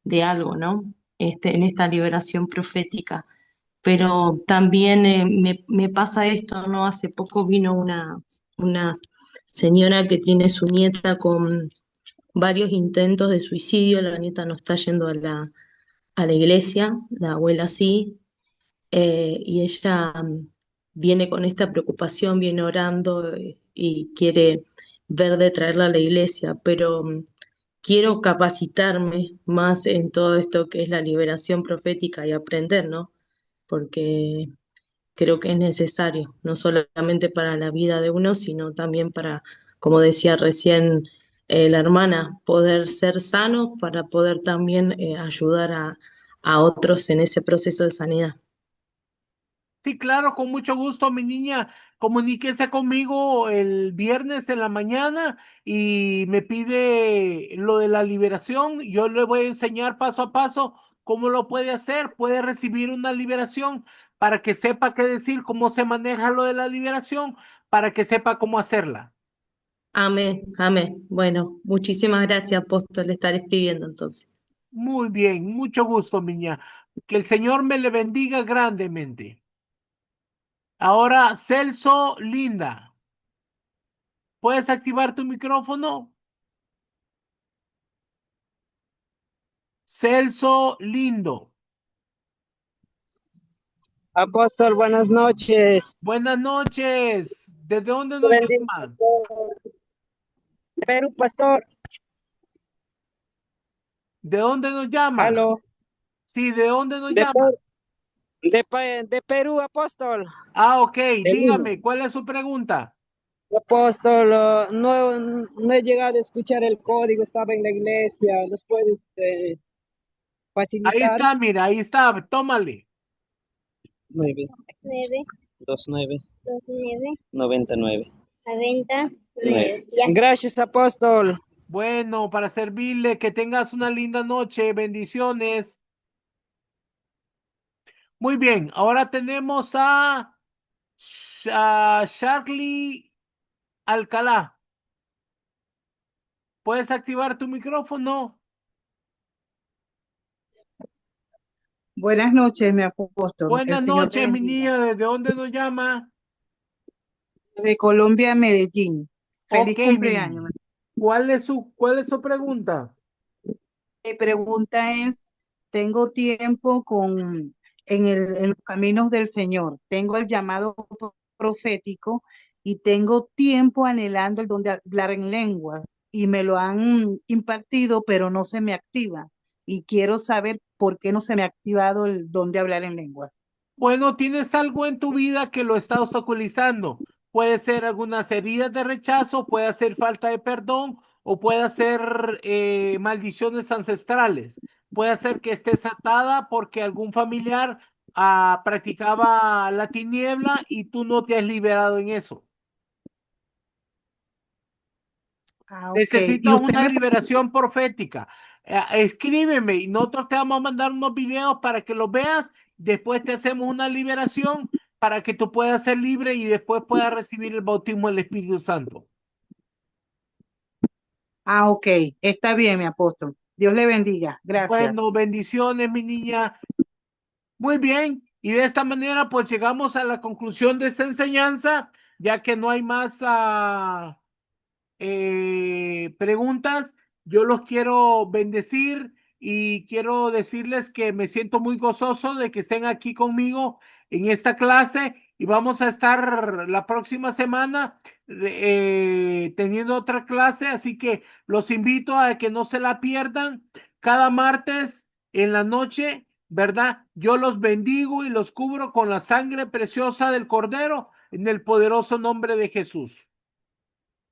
de algo, ¿no? En esta liberación profética. Pero también me pasa esto, ¿no? Hace poco vino una señora que tiene su nieta con varios intentos de suicidio. La nieta no está yendo a la iglesia, la abuela sí, y ella viene con esta preocupación, viene orando, y quiere ver de traerla a la iglesia, pero quiero capacitarme más en todo esto que es la liberación profética y aprender, ¿no? Porque creo que es necesario, no solamente para la vida de uno, sino también para, como decía recién la hermana, poder ser sano para poder también ayudar a otros en ese proceso de sanidad. Sí, claro, con mucho gusto, mi niña. Comuníquese conmigo el viernes en la mañana y me pide lo de la liberación. Yo le voy a enseñar paso a paso cómo lo puede hacer. Puede recibir una liberación para que sepa qué decir, cómo se maneja lo de la liberación, para que sepa cómo hacerla. Amén, amén. Bueno, muchísimas gracias, apóstol, estar escribiendo entonces. Muy bien, mucho gusto, mi niña. Que el Señor me le bendiga grandemente. Ahora, Celso Linda, ¿puedes activar tu micrófono? Celso Lindo. Apóstol, buenas noches. Buenas noches. ¿Desde dónde nos llaman? Perú, pastor. ¿De dónde nos llama? Aló. Sí, ¿de dónde nos De, llama? de Perú, apóstol. Ah, ok. De Lima. Dígame, ¿cuál es su pregunta? Apóstol, no he llegado a escuchar el código, estaba en la iglesia. ¿Nos puedes Ahí facilitar? está, mira, ahí está. Tómale. 9, 9, 29, 29, 99. 99. Gracias, apóstol. Bueno, para servirle, que tengas una linda noche. Bendiciones. Muy bien, ahora tenemos a Charlie Alcalá. ¿Puedes activar tu micrófono? Buenas noches, mi apóstol. El Buenas Señor te noches, mi bendiga. niña. ¿Desde dónde nos llama? De Colombia, Medellín. Feliz Ok, mi cumpleaños. niña. ¿Cuál es su pregunta? Mi pregunta es, tengo tiempo en los caminos del Señor, tengo el llamado profético y tengo tiempo anhelando el don de hablar en lenguas y me lo han impartido, pero no se me activa. Y quiero saber por qué no se me ha activado el don de hablar en lenguas. Bueno, tienes algo en tu vida que lo está obstaculizando. Puede ser algunas heridas de rechazo, puede ser falta de perdón o puede ser maldiciones ancestrales. Puede ser que estés atada porque algún familiar practicaba la tiniebla y tú no te has liberado en eso. Ah, ok. ¿Y Necesitas usted una me liberación profética. Escríbeme y nosotros te vamos a mandar unos videos para que los veas. Después te hacemos una liberación para que tú puedas ser libre y después puedas recibir el bautismo del Espíritu Santo. Ah, ok, está bien, mi apóstol. Dios le bendiga. Gracias. Bueno, bendiciones, mi niña. Muy bien. Y de esta manera, pues llegamos a la conclusión de esta enseñanza, ya que no hay más preguntas. Yo los quiero bendecir y quiero decirles que me siento muy gozoso de que estén aquí conmigo en esta clase y vamos a estar la próxima semana teniendo otra clase, así que los invito a que no se la pierdan cada martes en la noche, ¿verdad? Yo los bendigo y los cubro con la sangre preciosa del Cordero en el poderoso nombre de Jesús.